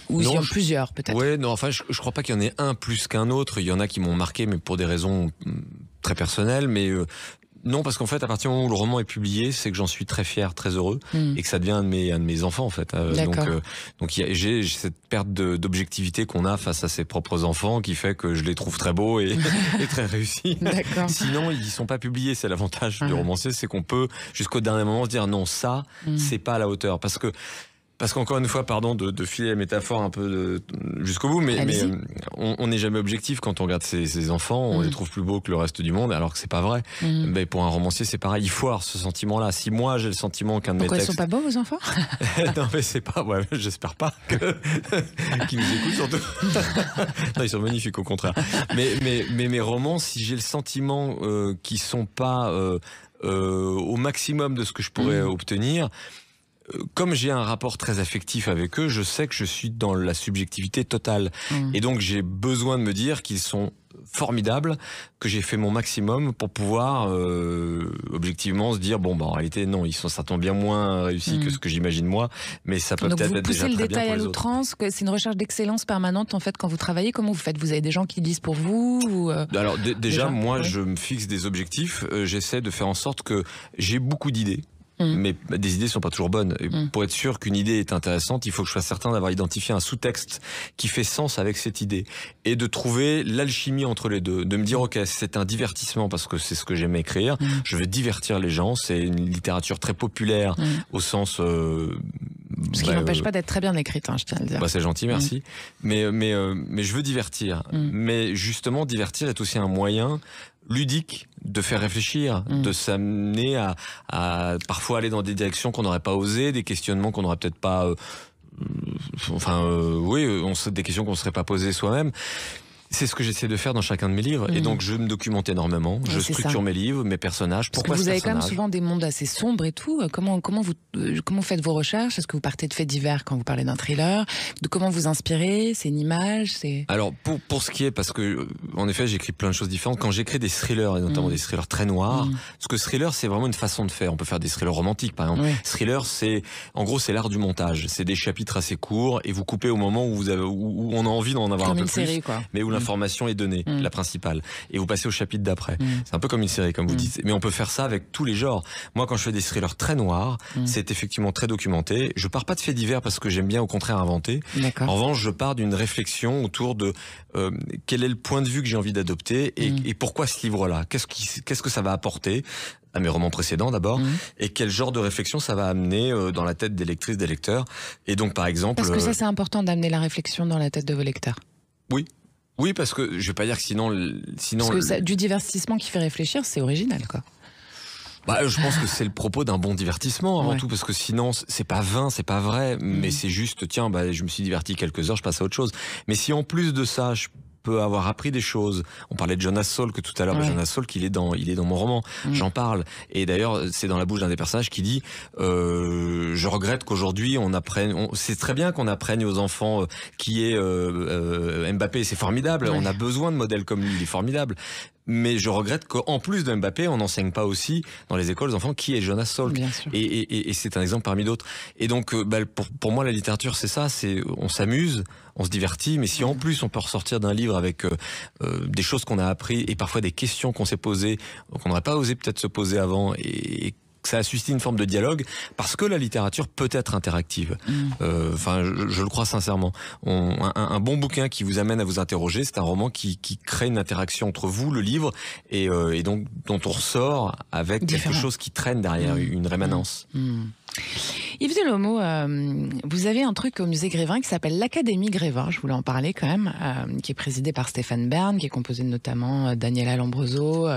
Ou il y en a plusieurs peut-être? Ouais, non, enfin je crois pas qu'il y en ait un plus qu'un autre. Il y en a qui m'ont marqué, mais pour des raisons très personnelles, mais non, parce qu'en fait, à partir du moment où le roman est publié, c'est que j'en suis très fier, très heureux, et que ça devient un de mes enfants, en fait. Donc j'ai cette perte d'objectivité qu'on a face à ses propres enfants, qui fait que je les trouve très beaux et très réussis. Sinon, ils sont pas publiés. C'est l'avantage du romancier, c'est qu'on peut, jusqu'au dernier moment, se dire non, ça, c'est pas à la hauteur. Parce qu'encore une fois, pardon de filer la métaphore un peu jusqu'au bout, mais on n'est jamais objectif quand on regarde ses enfants, on les trouve plus beaux que le reste du monde, alors que c'est pas vrai. Mais pour un romancier, c'est pareil, il faut avoir ce sentimental. Si moi j'ai le sentiment qu'un de mes textes... Pourquoi ils sont pas beaux, vos enfants? Non mais c'est pas... Ouais, j'espère pas qu'ils nous écoutent surtout. Non, ils sont magnifiques au contraire. Mais mes romans, si j'ai le sentiment qu'ils sont pas au maximum de ce que je pourrais obtenir... Comme j'ai un rapport très affectif avec eux, je sais que je suis dans la subjectivité totale. Et donc j'ai besoin de me dire qu'ils sont formidables, que j'ai fait mon maximum pour pouvoir objectivement se dire bon bah en réalité non, ils sont certainement bien moins réussis que ce que j'imagine moi, mais ça peut peut-être être déjà très bien pour les autres. Donc vous poussez le détail à l'outrance, que c'est une recherche d'excellence permanente en fait quand vous travaillez. Comment vous faites? Vous avez des gens qui lisent pour vous ou Alors déjà moi je me fixe des objectifs, j'essaie de faire en sorte que j'ai beaucoup d'idées. Mais des idées sont pas toujours bonnes. Et pour être sûr qu'une idée est intéressante, il faut que je sois certain d'avoir identifié un sous-texte qui fait sens avec cette idée et de trouver l'alchimie entre les deux. De me dire ok, c'est un divertissement parce que c'est ce que j'aime écrire. Je veux divertir les gens. C'est une littérature très populaire au sens. Ce qui n'empêche pas d'être très bien écrite, je tiens à le dire. Bah c'est gentil, merci. Mais je veux divertir. Mais justement, divertir est aussi un moyen ludique de faire réfléchir, de s'amener à parfois aller dans des directions qu'on n'aurait pas osé, des questionnements qu'on n'aurait peut-être pas des questions qu'on ne serait pas posées soi-même. C'est ce que j'essaie de faire dans chacun de mes livres. Et donc, je me documente énormément. Je structure mes livres, mes personnages. Pourquoi vous avez quand même souvent des mondes assez sombres et tout. Comment vous faites vos recherches? Est-ce que vous partez de faits divers quand vous parlez d'un thriller? De comment vous inspirez? C'est une image? Alors, pour ce qui est, parce que, en effet, j'écris plein de choses différentes. Quand j'écris des thrillers, et notamment des thrillers très noirs, parce que thriller, c'est vraiment une façon de faire. On peut faire des thrillers romantiques, par exemple. Thriller, en gros, c'est l'art du montage. C'est des chapitres assez courts et vous coupez au moment où où on a envie d'en avoir un peu plus. Série, quoi. Mais où l'information est donnée, la principale, et vous passez au chapitre d'après. C'est un peu comme une série, comme vous dites, mais on peut faire ça avec tous les genres. Moi, quand je fais des thrillers très noirs, c'est effectivement très documenté. Je pars pas de faits divers parce que j'aime bien au contraire inventer. En revanche, je pars d'une réflexion autour de quel est le point de vue que j'ai envie d'adopter et pourquoi ce livre-là, qu'est-ce que ça va apporter à mes romans précédents d'abord, et quel genre de réflexion ça va amener dans la tête des lectrices, des lecteurs. Et donc par exemple... Parce que ça c'est important d'amener la réflexion dans la tête de vos lecteurs. Oui, parce que je vais pas dire que sinon parce que du divertissement qui fait réfléchir, c'est original, quoi. Je pense que c'est le propos d'un bon divertissement avant tout, parce que sinon c'est pas vain, c'est pas vrai, mais c'est juste tiens, je me suis diverti quelques heures, je passe à autre chose. Mais si en plus de ça, je peux avoir appris des choses. On parlait de Jonas Salk tout à l'heure. Jonas Salk, il est dans mon roman. J'en parle. Et d'ailleurs, c'est dans la bouche d'un des personnages qui dit je regrette qu'aujourd'hui on apprenne. C'est très bien qu'on apprenne aux enfants qui est Mbappé. C'est formidable. On a besoin de modèles comme lui. Il est formidable. Mais je regrette qu'en plus de Mbappé, on n'enseigne pas aussi dans les écoles aux enfants qui est Jonas Salk. Et c'est un exemple parmi d'autres. Et donc, pour moi, la littérature, c'est ça. On s'amuse, on se divertit. Mais si en plus on peut ressortir d'un livre avec des choses qu'on a appris et parfois des questions qu'on s'est posées, qu'on n'aurait pas osé peut-être se poser avant, et ça a suscité une forme de dialogue, parce que la littérature peut être interactive. Je le crois sincèrement. Un bon bouquin qui vous amène à vous interroger, c'est un roman qui crée une interaction entre vous, le livre, et donc dont on ressort avec quelque chose qui traîne derrière, une rémanence. Yves Delomo, vous avez un truc au musée Grévin qui s'appelle l'Académie Grévin, je voulais en parler quand même, qui est présidé par Stéphane Bern, qui est composé notamment Daniela Lombroso,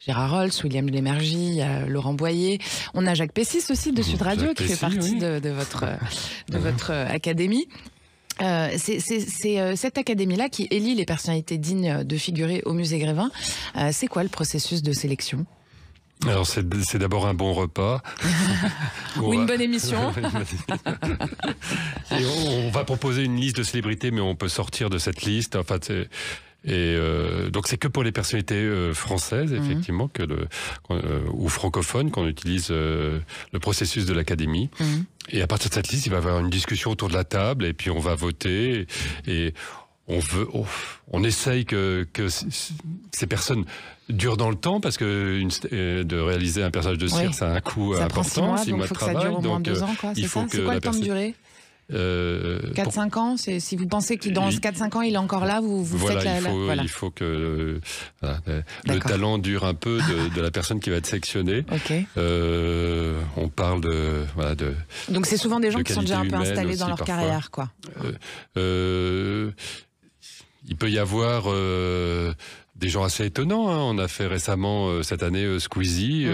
Gérard Rolls, William Lémergie, Laurent Boyer. On a Jacques Pessis aussi de Sud Radio qui fait partie de votre académie. C'est cette académie-là qui élit les personnalités dignes de figurer au musée Grévin. C'est quoi le processus de sélection ? Alors c'est d'abord un bon repas. Ou une bonne émission. Et on va proposer une liste de célébrités, mais on peut sortir de cette liste. Enfin, donc c'est que pour les personnalités françaises, effectivement, ou francophones, qu'on utilise le processus de l'Académie. Et à partir de cette liste, il va y avoir une discussion autour de la table, et puis on va voter. Et on essaye que ces personnes durent dans le temps, parce que de réaliser un personnage de cire, ça a un coût important, 6 mois de travail. Ça dure au moins 2 ans, quoi. C'est quoi le temps de durée? 4-5 ans, si vous pensez que dans 4-5 ans il est encore là, vous faites il faut que le talent dure un peu de la personne qui va être sélectionnée. On parle de donc c'est souvent des gens qui sont déjà un peu installés dans leur carrière, quoi. Il peut y avoir des gens assez étonnants. On a fait récemment cette année Squeezie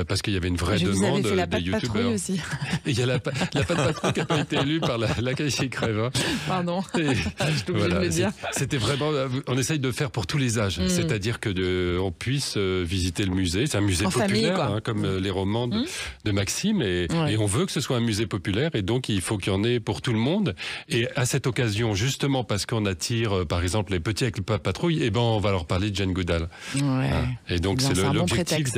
parce qu'il y avait une vraie demande. Vous avez fait la Patte Patrouille aussi. Et il y a la Patte Patrouille qui n'a pas été élue par l'Académie Crève. Pardon, je suis obligée de le dire. C'était vraiment, on essaye de faire pour tous les âges, c'est-à-dire que on puisse visiter le musée. C'est un musée populaire, comme les romans de Maxime, et on veut que ce soit un musée populaire, et donc il faut qu'il y en ait pour tout le monde. Et à cette occasion, justement parce qu'on attire, par exemple, les petits avec la Patte Patrouille, on va leur parler de Jane Goodall. Et donc c'est l'objectif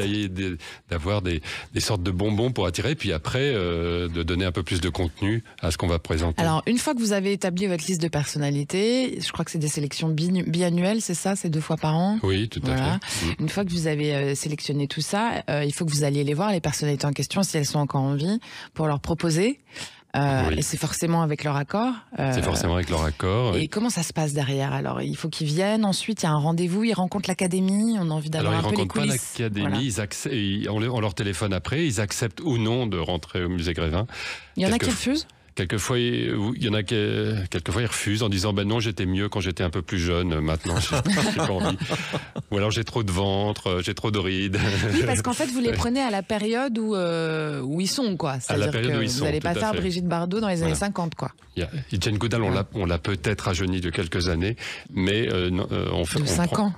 d'avoir des sortes de bonbons pour attirer, puis après de donner un peu plus de contenu à ce qu'on va présenter. Alors une fois que vous avez établi votre liste de personnalités, je crois que c'est des sélections biannuelles, c'est ça, c'est 2 fois par an? Oui, tout à fait. Une fois que vous avez sélectionné tout ça, il faut que vous alliez les voir, les personnalités en question, si elles sont encore en vie, pour leur proposer. Et c'est forcément avec leur accord. C'est forcément avec leur accord. Et comment ça se passe derrière? Alors, il faut qu'ils viennent. Ensuite, il y a un rendez-vous. Ils rencontrent l'Académie. On a envie d'avoir un peu les coulisses. Alors, ils rencontrent pas l'Académie. On leur téléphone après. Ils acceptent ou non de rentrer au musée Grévin. Il y en a qui refusent? Quelquefois, il y en a qui quelquefois ils refusent en disant non, j'étais mieux quand j'étais un peu plus jeune, maintenant j'ai pas envie. Ou alors j'ai trop de ventre, j'ai trop de rides. Oui, parce qu'en fait vous les prenez à la période où ils sont, quoi. C'est-à-dire que vous n'allez pas faire Brigitte Bardot dans les années 50, quoi. Jane Goodall, on l'a peut-être rajeuni de quelques années, mais on fait... De 5 ans.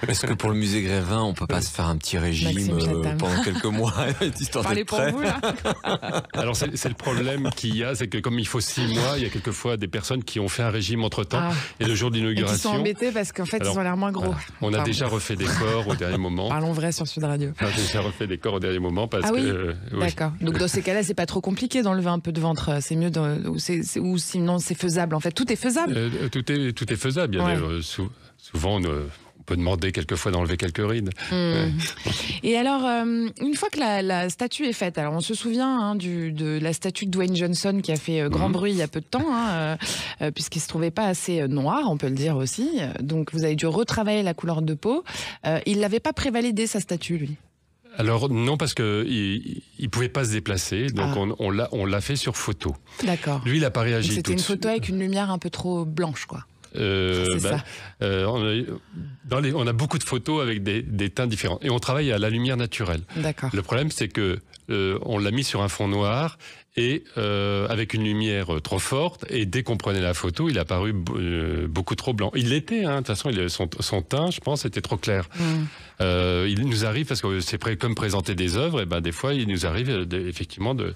Est-ce que pour le musée Grévin, on peut pas se faire un petit régime pendant quelques mois, Parlez pour vous, là. Alors c'est le problème qu'il y a, c'est que comme il faut 6 mois, il y a quelquefois des personnes qui ont fait un régime entre-temps, et le jour de l'inauguration... Ils sont embêtés parce qu'en fait, ils ont l'air moins gros. On a déjà refait des corps au dernier moment. Parlons vrai sur Sud Radio. On a déjà refait des corps au dernier moment parce que... D'accord. Donc dans ces cas-là, c'est pas trop compliqué d'enlever un peu de ventre. C'est mieux ou sinon c'est faisable. En fait, tout est faisable. Tout est faisable. Souvent, on peut demander quelquefois d'enlever quelques rides. Et alors, une fois que la statue est faite, alors on se souvient de la statue de Dwayne Johnson qui a fait grand bruit il y a peu de temps, puisqu'il se trouvait pas assez noir, on peut le dire aussi. Donc vous avez dû retravailler la couleur de peau. Il l'avait pas prévalidé, sa statue, lui? Alors non, parce que il pouvait pas se déplacer, donc on l'a fait sur photo. D'accord. Lui, il a pas réagi. C'était une photo avec une lumière un peu trop blanche, quoi. Ça. On a beaucoup de photos avec des teints différents, et on travaille à la lumière naturelle. D'accord. Le problème, c'est que on l'a mis sur un fond noir et avec une lumière trop forte, et dès qu'on prenait la photo, il a paru beaucoup trop blanc. Il l'était, de toute façon, son teint, je pense, était trop clair. Il nous arrive, parce que c'est comme présenter des œuvres, et des fois, il nous arrive effectivement de...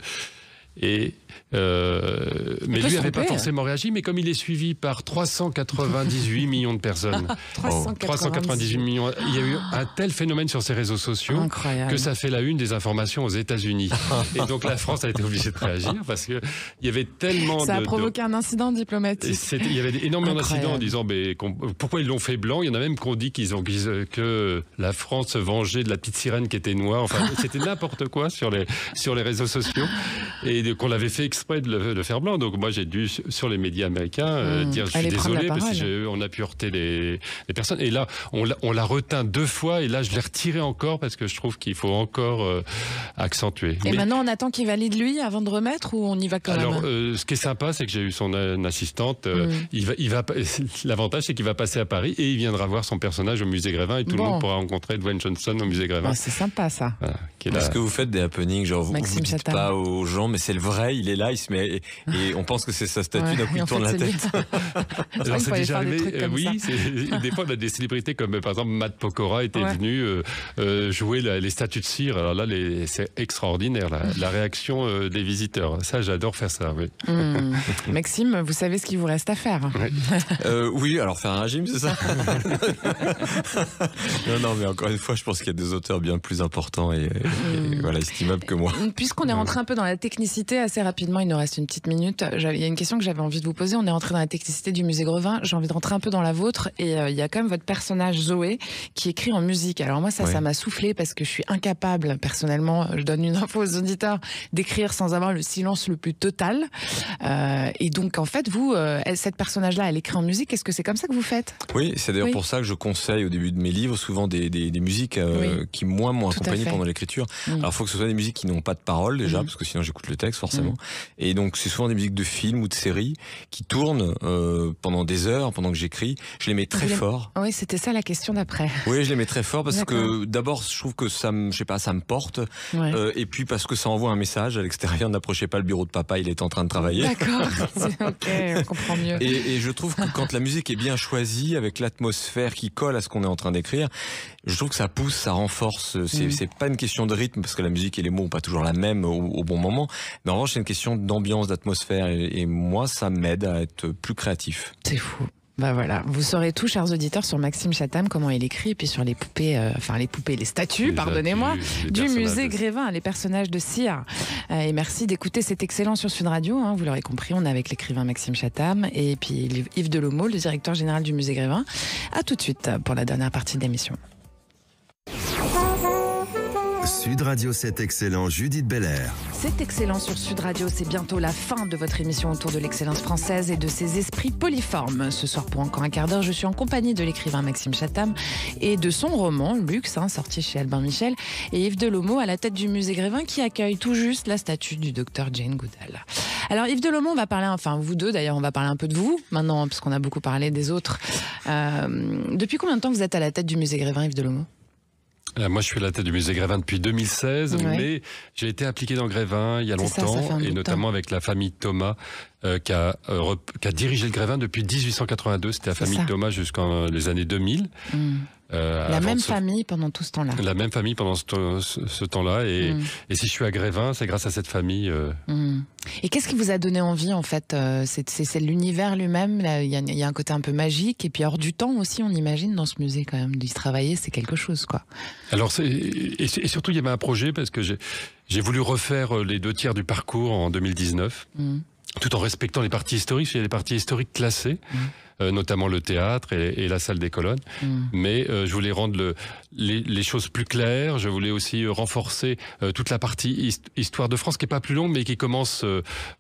mais lui n'avait pas forcément réagi, mais comme il est suivi par 398 millions de personnes, 398 millions, il y a eu un tel phénomène sur ses réseaux sociaux que ça fait la une des informations aux États-Unis. Et donc la France a été obligée de réagir parce que il y avait tellement ça a provoqué un incident diplomatique. Il y avait énormément d'incidents en disant pourquoi ils l'ont fait blanc. Il y en a même qui ont dit que la France se vengeait de la petite sirène qui était noire. Enfin, c'était n'importe quoi sur les réseaux sociaux, et qu'on l'avait fait exprès de le faire blanc. Donc moi j'ai dû sur les médias américains dire je suis désolé parce qu'on a pu heurter les personnes. Et là on l'a reteint 2 fois, et là je l'ai retiré encore parce que je trouve qu'il faut encore accentuer. Et maintenant on attend qu'il valide lui avant de remettre, ou on y va quand même? Alors ce qui est sympa, c'est que j'ai eu son assistante. L'avantage, c'est qu'il va passer à Paris et il viendra voir son personnage au musée Grévin, et tout le monde pourra rencontrer Dwayne Johnson au musée Grévin. C'est sympa ça. Voilà. qui est là. Est-ce que vous faites des happenings, genre vous ne dites pas aux gens, mais c'est le vrai, il est là, il se met et on pense que c'est sa statue, d'un coup il tourne la tête. Alors c'est déjà arrivé, oui, des fois on a des célébrités comme par exemple Matt Pokora était venu jouer les statues de cire. Alors là, c'est extraordinaire la réaction des visiteurs. Ça, j'adore faire ça. Oui. Maxime, vous savez ce qu'il vous reste à faire. Oui, alors faire un régime, c'est ça? Non, mais encore une fois, je pense qu'il y a des auteurs bien plus importants et voilà, estimables que moi. Puisqu'on est rentré un peu dans la technicité assez rapidement, il nous reste une petite minute. Il y a une question que j'avais envie de vous poser. On est rentré dans la technicité du musée Grevin. J'ai envie de rentrer un peu dans la vôtre. Et il y a quand même votre personnage Zoé qui écrit en musique. Alors moi, ça m'a soufflé parce que je suis incapable, personnellement, je donne une info aux auditeurs, d'écrire sans avoir le silence le plus total. Et donc, en fait, vous, cette personnage-là, elle écrit en musique. Est-ce que c'est comme ça que vous faites? Oui, c'est d'ailleurs pour ça que je conseille au début de mes livres souvent des musiques qui, moi, m'ont accompagné pendant l'écriture. Alors, il faut que ce soit des musiques qui n'ont pas de paroles, déjà, parce que sinon j'écoute le texte, forcément. Et donc, c'est souvent des musiques de films ou de séries qui tournent pendant des heures, pendant que j'écris. Je les mets très fort. Oui, c'était ça la question d'après. Oui, je les mets très fort parce que d'abord, je trouve que ça me, ça me porte. Et puis parce que ça envoie un message à l'extérieur. N'approchez pas le bureau de papa, il est en train de travailler. D'accord, ok, on comprend mieux. Et je trouve que quand la musique est bien choisie, avec l'atmosphère qui colle à ce qu'on est en train d'écrire, je trouve que ça pousse, ça renforce. C'est pas une question de rythme, parce que la musique et les mots n'ont pas toujours la même au bon moment. Mais en revanche, c'est une question d'ambiance, d'atmosphère. Et moi, ça m'aide à être plus créatif. C'est fou. Bah voilà, vous saurez tout, chers auditeurs, sur Maxime Chatham, comment il écrit, et puis sur les poupées, les statues, pardonnez-moi, du musée Grévin, les personnages de cire. Et merci d'écouter, c'est excellent sur Sud Radio, hein, vous l'aurez compris, on est avec l'écrivain Maxime Chatham, et puis Yves Delomo, le directeur général du musée Grévin. À tout de suite pour la dernière partie de l'émission. Sud Radio, c'est excellent, Judith Belair. C'est excellent sur Sud Radio, c'est bientôt la fin de votre émission autour de l'excellence française et de ses esprits poliformes. Ce soir, pour encore un quart d'heure, je suis en compagnie de l'écrivain Maxime Chatham et de son roman, Luxe, sorti chez Albin Michel, et Yves Delomo à la tête du musée Grévin qui accueille tout juste la statue du docteur Jane Goodall. Alors Yves Delomo, on va parler, vous deux d'ailleurs, on va parler un peu de vous maintenant, parce qu'on a beaucoup parlé des autres. Depuis combien de temps vous êtes à la tête du musée Grévin, Yves Delomo ? Moi, je suis à la tête du musée Grévin depuis 2016, mais j'ai été impliqué dans Grévin il y a longtemps, et notamment avec la famille Thomas, qui a dirigé le Grévin depuis 1882. C'était la famille Thomas jusqu'en les années 2000. La même famille pendant tout ce temps-là. La même famille pendant ce temps-là. Et si je suis à Grévin, c'est grâce à cette famille. Et qu'est-ce qui vous a donné envie, en fait? C'est l'univers lui-même. Il y a un côté un peu magique. Et puis hors du temps aussi, on imagine, dans ce musée, quand même. D'y travailler, c'est quelque chose, quoi. Alors, et surtout, il y avait un projet, parce que j'ai voulu refaire les 2 tiers du parcours en 2019, tout en respectant les parties historiques. Il y a des parties historiques classées. Notamment le théâtre et la salle des colonnes. Mais je voulais rendre les choses plus claires. Je voulais aussi renforcer toute la partie histoire de France, qui est pas plus longue, mais qui commence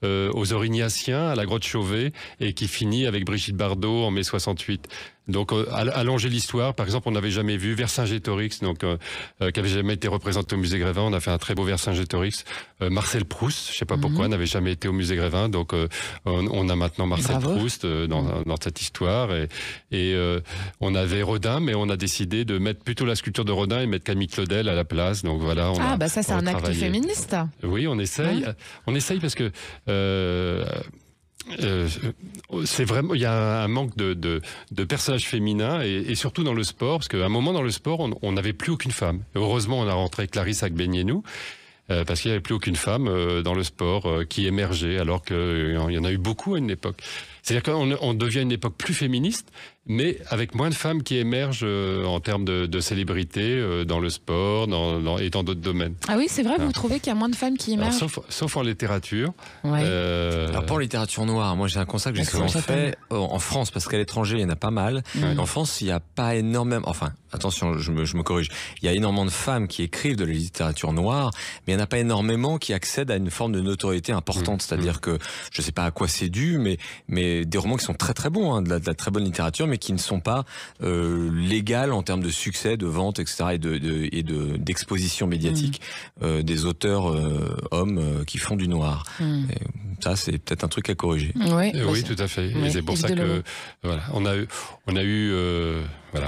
aux Aurignaciens, à la grotte Chauvet, et qui finit avec Brigitte Bardot en mai 68. Donc, allonger l'histoire. Par exemple, on n'avait jamais vu Vercingétorix, donc qui avait jamais été représenté au musée Grévin. On a fait un très beau Vercingétorix. Marcel Proust, je sais pas pourquoi, n'avait jamais été au musée Grévin. Donc, on a maintenant Marcel Proust dans cette histoire. Et on avait Rodin, mais on a décidé de mettre plutôt la sculpture de Rodin et mettre Camille Claudel à la place. Donc voilà. Ça, c'est un acte féministe. Oui, on essaye. On essaye parce que c'est vraiment, il y a un manque de personnages féminins et surtout dans le sport, parce qu'à un moment dans le sport, on n'avait plus aucune femme. Et heureusement, on a rentré Clarisse Agbenienou, parce qu'il n'y avait plus aucune femme dans le sport qui émergeait, alors qu'il y en a eu beaucoup à une époque. C'est-à-dire qu'on devient une époque plus féministe, mais avec moins de femmes qui émergent en termes de célébrité dans le sport et dans d'autres domaines. Ah oui, c'est vrai, vous trouvez qu'il y a moins de femmes qui émergent? Sauf en littérature. Alors pas en littérature noire, moi j'ai un constat que j'ai souvent fait en France, parce qu'à l'étranger il y en a pas mal. En France il n'y a pas énormément, enfin attention, je me corrige, il y a énormément de femmes qui écrivent de la littérature noire, mais il n'y en a pas énormément qui accèdent à une forme de notoriété importante, c'est-à-dire que je sais pas à quoi c'est dû, mais des romans qui sont très très bons, de la très bonne littérature, mais qui ne sont pas légales en termes de succès, de vente, etc. et d'exposition médiatique des auteurs hommes qui font du noir. Et ça, c'est peut-être un truc à corriger. Oui, tout à fait. Et c'est pour ça que voilà,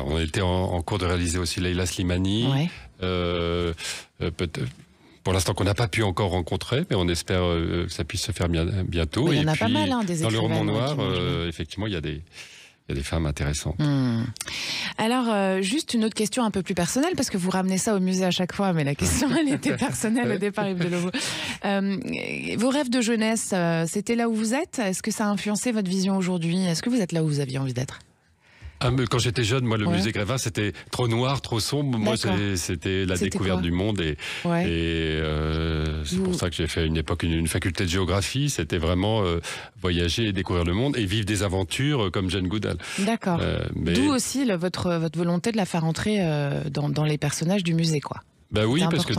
on était en cours de réaliser aussi Leila Slimani. Pour l'instant, qu'on n'a pas pu encore rencontrer, mais on espère que ça puisse se faire bientôt. Il y en a pas mal, des dans le roman noir, qui effectivement, il y a des femmes intéressantes. Alors, juste une autre question un peu plus personnelle, parce que vous ramenez ça au musée à chaque fois, mais la question, elle était personnelle au départ, Yves Deloveau. Vos rêves de jeunesse, c'était là où vous êtes? Est-ce que ça a influencé votre vision aujourd'hui? Est-ce que vous êtes là où vous aviez envie d'être? Quand j'étais jeune, moi, le musée Grévin, c'était trop noir, trop sombre. Moi, c'était la découverte du monde. Et c'est pour ça que j'ai fait à une époque une faculté de géographie. C'était vraiment voyager et découvrir le monde et vivre des aventures comme Jane Goodall. D'accord. D'où aussi votre volonté de la faire entrer dans les personnages du musée, quoi. Ben oui, parce que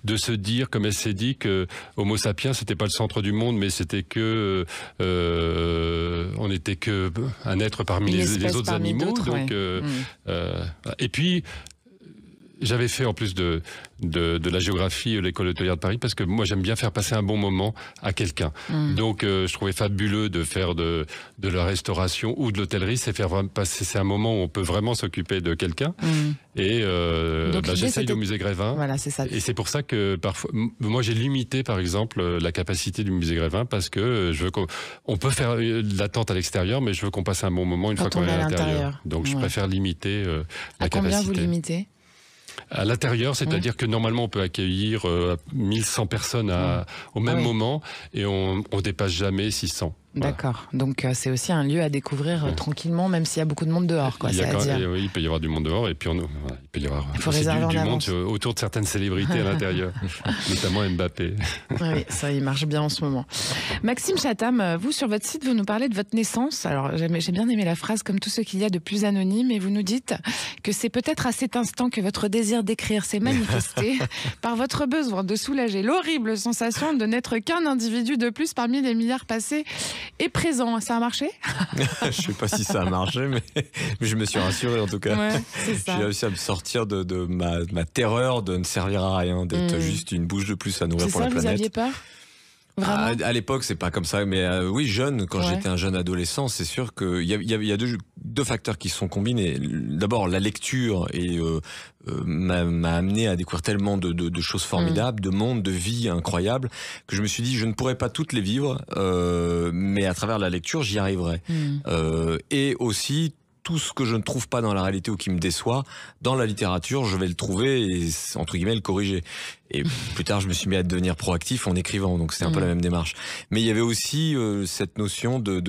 de se dire, comme elle s'est dit, que Homo sapiens, c'était pas le centre du monde, mais c'était que on n'était que un être parmi les autres animaux. Donc, et puis j'avais fait en plus de la géographie l'école hôtelière de Paris parce que moi j'aime bien faire passer un bon moment à quelqu'un. Donc je trouvais fabuleux de faire de la restauration ou de l'hôtellerie, c'est un moment où on peut vraiment s'occuper de quelqu'un. Et j'essaye au musée Grévin. Voilà, c'est ça. Et c'est pour ça que parfois, moi j'ai limité par exemple la capacité du musée Grévin parce que je veux on peut faire l'attente à l'extérieur, mais je veux qu'on passe un bon moment une fois qu'on est à l'intérieur. Donc je préfère limiter la capacité. À combien vous limitez ? À l'intérieur, c'est-à-dire que normalement on peut accueillir 1100 personnes au même moment et on dépasse jamais 600. D'accord. Donc c'est aussi un lieu à découvrir tranquillement, même s'il y a beaucoup de monde dehors. Quoi, oui, il peut y avoir du monde dehors et puis il peut y avoir du monde autour de certaines célébrités à l'intérieur, notamment Mbappé. Oui, ça il marche bien en ce moment. Maxime Chatham, vous sur votre site, vous nous parlez de votre naissance. Alors j'ai bien aimé la phrase, comme tout ce qu'il y a de plus anonyme, et vous nous dites que c'est peut-être à cet instant que votre désir d'écrire s'est manifesté par votre besoin de soulager l'horrible sensation de n'être qu'un individu de plus parmi les milliards passés et présent. Ça a marché? Je sais pas si ça a marché, mais je me suis rassuré en tout cas. Ouais, j'ai réussi à me sortir de ma terreur de ne servir à rien, d'être juste une bouche de plus à nourrir pour la planète. Vous aviez peur? À l'époque, c'est pas comme ça, mais oui, jeune, quand j'étais un jeune adolescent, c'est sûr qu'il y a deux facteurs qui sont combinés. D'abord, la lecture m'a amené à découvrir tellement de choses formidables, de mondes, de vies incroyables, que je me suis dit, je ne pourrais pas toutes les vivre, mais à travers la lecture, j'y arriverai. Et aussi, tout ce que je ne trouve pas dans la réalité ou qui me déçoit, dans la littérature, je vais le trouver et, entre guillemets, le corriger. Et plus tard, je me suis mis à devenir proactif en écrivant, donc c'était un peu la même démarche. Mais il y avait aussi cette notion de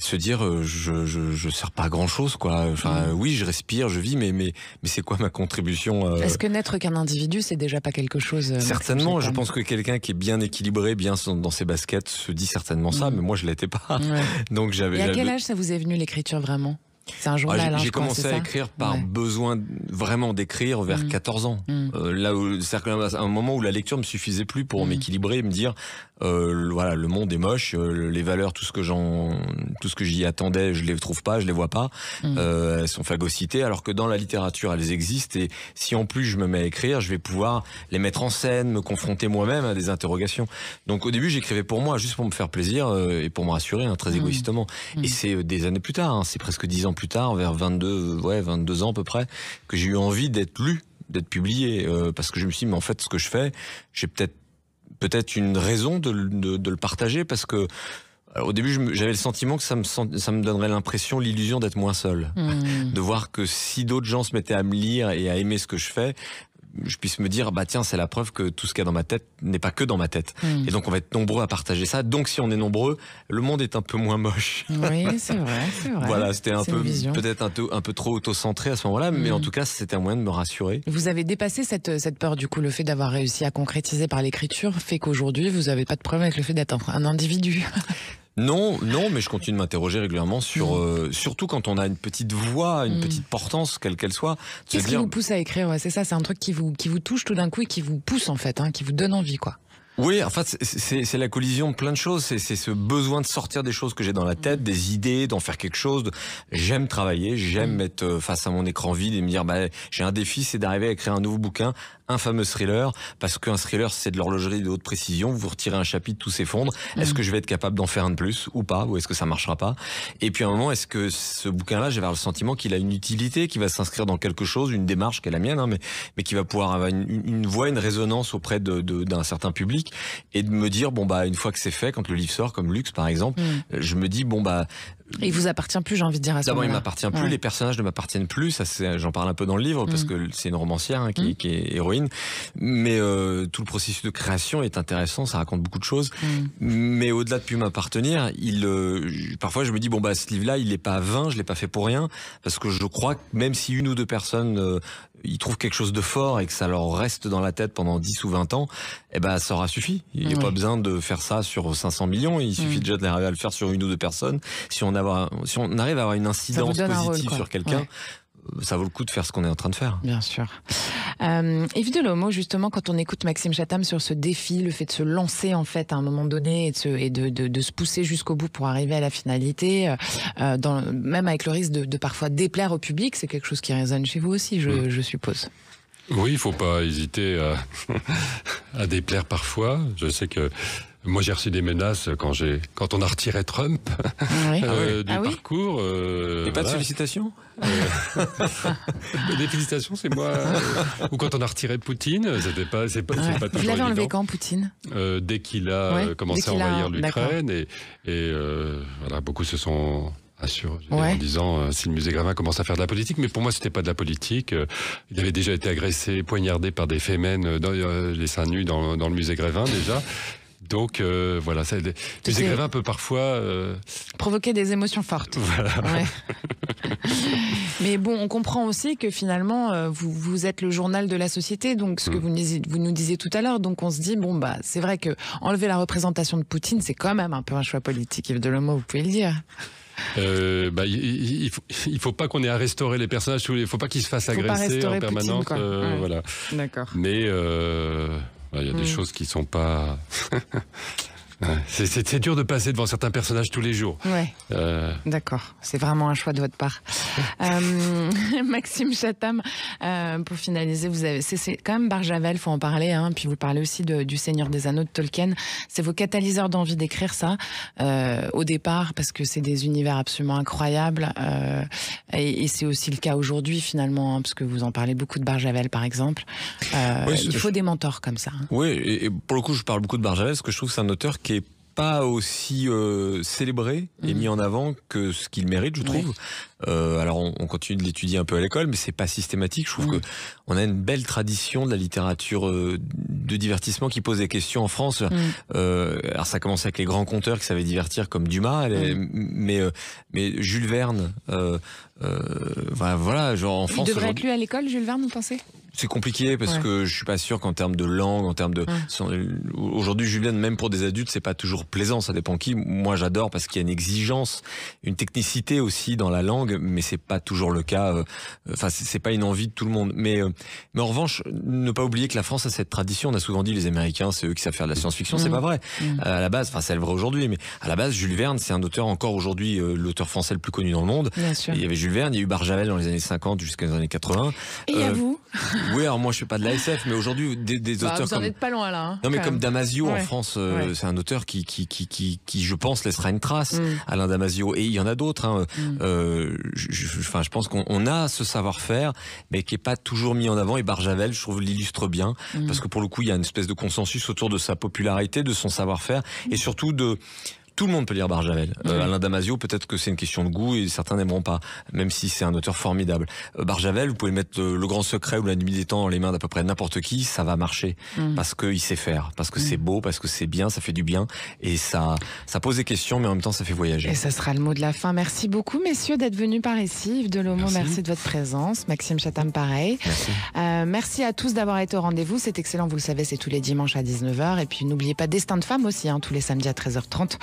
se dire je sers pas à grand chose, quoi. Enfin oui, je respire, je vis, mais c'est quoi ma contribution Est-ce que n'être qu'un individu, c'est déjà pas quelque chose? Certainement, je pense que quelqu'un qui est bien équilibré, bien dans ses baskets, se dit certainement ça, mais moi je l'étais pas. Donc Et à quel âge ça vous est venu l'écriture vraiment? C'est un journal. J'ai commencé à écrire par besoin vraiment d'écrire vers 14 ans. Là où, c'est-à-dire qu'à un moment où la lecture me suffisait plus pour m'équilibrer et me dire voilà, le monde est moche, les valeurs, tout ce que j'y attendais, je les trouve pas, je les vois pas, elles sont phagocytées, alors que dans la littérature elles existent, et si en plus je me mets à écrire, je vais pouvoir les mettre en scène, me confronter moi-même à des interrogations. Donc au début j'écrivais pour moi, juste pour me faire plaisir et pour me rassurer, très égoïstement. Et c'est des années plus tard, c'est presque 10 ans plus tard, vers 22 ans à peu près, que j'ai eu envie d'être lu, d'être publié, parce que je me suis dit, mais en fait ce que je fais, j'ai peut-être une raison de le partager, parce que au début j'avais le sentiment que ça me donnerait l'impression, l'illusion d'être moins seul, de voir que si d'autres gens se mettaient à me lire et à aimer ce que je fais, je puisse me dire, bah tiens, c'est la preuve que tout ce qu'il y a dans ma tête n'est pas que dans ma tête. Et donc on va être nombreux à partager ça. Donc si on est nombreux, le monde est un peu moins moche. Oui, c'est vrai. Voilà, c'était peut-être un peu trop auto-centré à ce moment-là, mais en tout cas, c'était un moyen de me rassurer. Vous avez dépassé cette peur, du coup, le fait d'avoir réussi à concrétiser par l'écriture fait qu'aujourd'hui, vous n'avez pas de problème avec le fait d'être un individu. Non, mais je continue de m'interroger régulièrement sur, surtout quand on a une petite voix, une petite portance, quelle qu'elle soit. Qu'est-ce qui vous pousse à écrire? C'est ça, c'est un truc qui vous touche tout d'un coup et qui vous pousse en fait, qui vous donne envie, quoi. Oui, en fait, c'est la collision de plein de choses. C'est ce besoin de sortir des choses que j'ai dans la tête, des idées, d'en faire quelque chose. J'aime travailler, j'aime être face à mon écran vide et me dire, j'ai un défi, c'est d'arriver à écrire un nouveau bouquin un fameux thriller, parce qu'un thriller, c'est de l'horlogerie de haute précision. Vous retirez un chapitre, tout s'effondre. Est-ce que je vais être capable d'en faire un de plus ou pas, ou est-ce que ça marchera pas? Et puis à un moment, est-ce que ce bouquin-là, j'avais le sentiment qu'il a une utilité, qui va s'inscrire dans quelque chose, une démarche qui est la mienne, mais qui va pouvoir avoir une voix, une résonance auprès d'un certain public, et de me dire, une fois que c'est fait, quand le livre sort, comme Luxe par exemple, je me dis, il vous appartient plus, j'ai envie de dire à ce moment-là. D'abord, il m'appartient plus, les personnages ne m'appartiennent plus, ça j'en parle un peu dans le livre, parce que c'est une romancière qui est héroïne, mais tout le processus de création est intéressant, ça raconte beaucoup de choses, mais au-delà de plus m'appartenir, parfois je me dis, ce livre-là, il n'est pas vain, je l'ai pas fait pour rien, parce que je crois que même si une ou deux personnes ils trouvent quelque chose de fort et que ça leur reste dans la tête pendant 10 ou 20 ans, ça aura suffi. Il n'y a pas besoin de faire ça sur 500 millions, il suffit déjà d'arriver à le faire sur une ou deux personnes. Si on arrive à avoir une incidence positive sur quelqu'un, ça vaut le coup de faire ce qu'on est en train de faire. Bien sûr. Yves Delomo, justement, quand on écoute Maxime Chatham sur ce défi, le fait de se lancer en fait à un moment donné et de se pousser jusqu'au bout pour arriver à la finalité, même avec le risque de parfois déplaire au public, c'est quelque chose qui résonne chez vous aussi, je suppose. Oui, il faut pas hésiter à déplaire parfois. Je sais que moi j'ai reçu des menaces quand on a retiré Trump du parcours. Et pas de félicitations. Des félicitations, c'est moi. Ou quand on a retiré Poutine, c'est pas toujours évident. Vous l'avez enlevé quand, Poutine? Dès qu'il a commencé à envahir l'Ukraine, et voilà, beaucoup se sont assuré en disant si le musée Grévin commence à faire de la politique, mais pour moi c'était pas de la politique. Il avait déjà été agressé, poignardé par des fémènes les seins nus dans le musée Grévin déjà. Donc voilà, le musée Grévin peut parfois provoquer des émotions fortes. Voilà. Ouais. Mais bon, on comprend aussi que finalement vous êtes le journal de la société, donc ce que vous nous disiez tout à l'heure. Donc on se dit c'est vrai que enlever la représentation de Poutine, c'est quand même un peu un choix politique. Yves Delomo, vous pouvez le dire. Il faut pas qu'on ait à restaurer les personnages, il faut pas qu'ils se fassent agresser en permanence. Poutine, voilà. D'accord. Mais il y a des choses qui sont pas. C'est dur de passer devant certains personnages tous les jours. Ouais. D'accord. C'est vraiment un choix de votre part. Maxime Chatham, pour finaliser, c'est quand même Barjavel, faut en parler. Puis vous parlez aussi du Seigneur des Anneaux de Tolkien. C'est vos catalyseurs d'envie d'écrire ça au départ, parce que c'est des univers absolument incroyables. Et c'est aussi le cas aujourd'hui finalement, parce que vous en parlez beaucoup de Barjavel par exemple. Il faut des mentors comme ça. Oui, et pour le coup, je parle beaucoup de Barjavel parce que je trouve que c'est un auteur qui est pas aussi célébré et mis en avant que ce qu'il mérite, je trouve. Alors on continue de l'étudier un peu à l'école, mais c'est pas systématique. Je trouve que on a une belle tradition de la littérature de divertissement qui pose des questions en France. Alors ça commence avec les grands conteurs qui savaient divertir comme Dumas, mais Jules Verne, voilà, genre en France. Il devrait être lu à l'école, Jules Verne, vous pensez? C'est compliqué parce que je suis pas sûr qu'en termes de langue, en termes de aujourd'hui Jules Verne, même pour des adultes, c'est pas toujours plaisant. Ça dépend qui. Moi, j'adore parce qu'il y a une exigence, une technicité aussi dans la langue, mais c'est pas toujours le cas. Enfin, c'est pas une envie de tout le monde. Mais en revanche, ne pas oublier que la France a cette tradition. On a souvent dit les Américains, c'est eux qui savent faire de la science-fiction. C'est pas vrai. À la base, enfin, c'est vrai aujourd'hui, mais à la base, Jules Verne, c'est un auteur encore aujourd'hui l'auteur français le plus connu dans le monde. Bien sûr. Il y avait Jules Verne, il y a eu Barjavel dans les années 50 jusqu'aux années 80. Et il y a vous. Oui, alors moi je fais pas de la SF, mais aujourd'hui des auteurs vous en êtes pas loin là. Non mais comme Damasio en France, c'est un auteur qui je pense laissera une trace. Alain Damasio, et il y en a d'autres. Je pense qu'on a ce savoir-faire, mais qui est pas toujours mis en avant. Et Barjavel, je trouve, l'illustre bien, parce que pour le coup, il y a une espèce de consensus autour de sa popularité, de son savoir-faire, et surtout de tout le monde peut lire Barjavel. Alain Damasio, peut-être que c'est une question de goût et certains n'aimeront pas, même si c'est un auteur formidable. Barjavel, vous pouvez mettre Le Grand Secret ou La Nuit des Temps dans les mains d'à peu près n'importe qui, ça va marcher. Parce qu'il sait faire, parce que c'est beau, parce que c'est bien, ça fait du bien. Et ça pose des questions, mais en même temps, ça fait voyager. Et ça sera le mot de la fin. Merci beaucoup, messieurs, d'être venus par ici. Yves Delomo, merci de votre présence. Maxime Chatham, pareil. Merci à tous d'avoir été au rendez-vous. C'est excellent, vous le savez, c'est tous les dimanches à 19h. Et puis, n'oubliez pas Destin de femme aussi, tous les samedis à 13h30.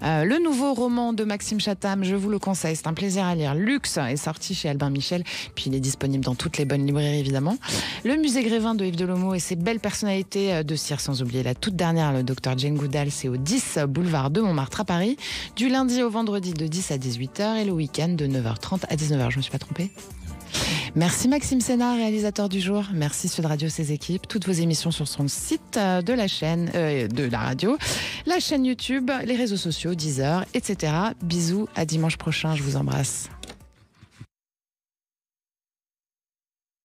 Le nouveau roman de Maxime Chatham, je vous le conseille, c'est un plaisir à lire. Luxe est sorti chez Albin Michel, puis il est disponible dans toutes les bonnes librairies évidemment. Le musée Grévin de Yves Delomo et ses belles personnalités de cire, sans oublier la toute dernière, le docteur Jane Goodall, c'est au 10 boulevard de Montmartre à Paris, du lundi au vendredi de 10 à 18h et le week-end de 9h30 à 19h, je me suis pas trompée? Merci Maxime Sénard, réalisateur du jour. Merci Sud Radio, ses équipes. Toutes vos émissions sur son site de la chaîne, de la radio, la chaîne YouTube, les réseaux sociaux, Deezer, etc. Bisous, à dimanche prochain, je vous embrasse.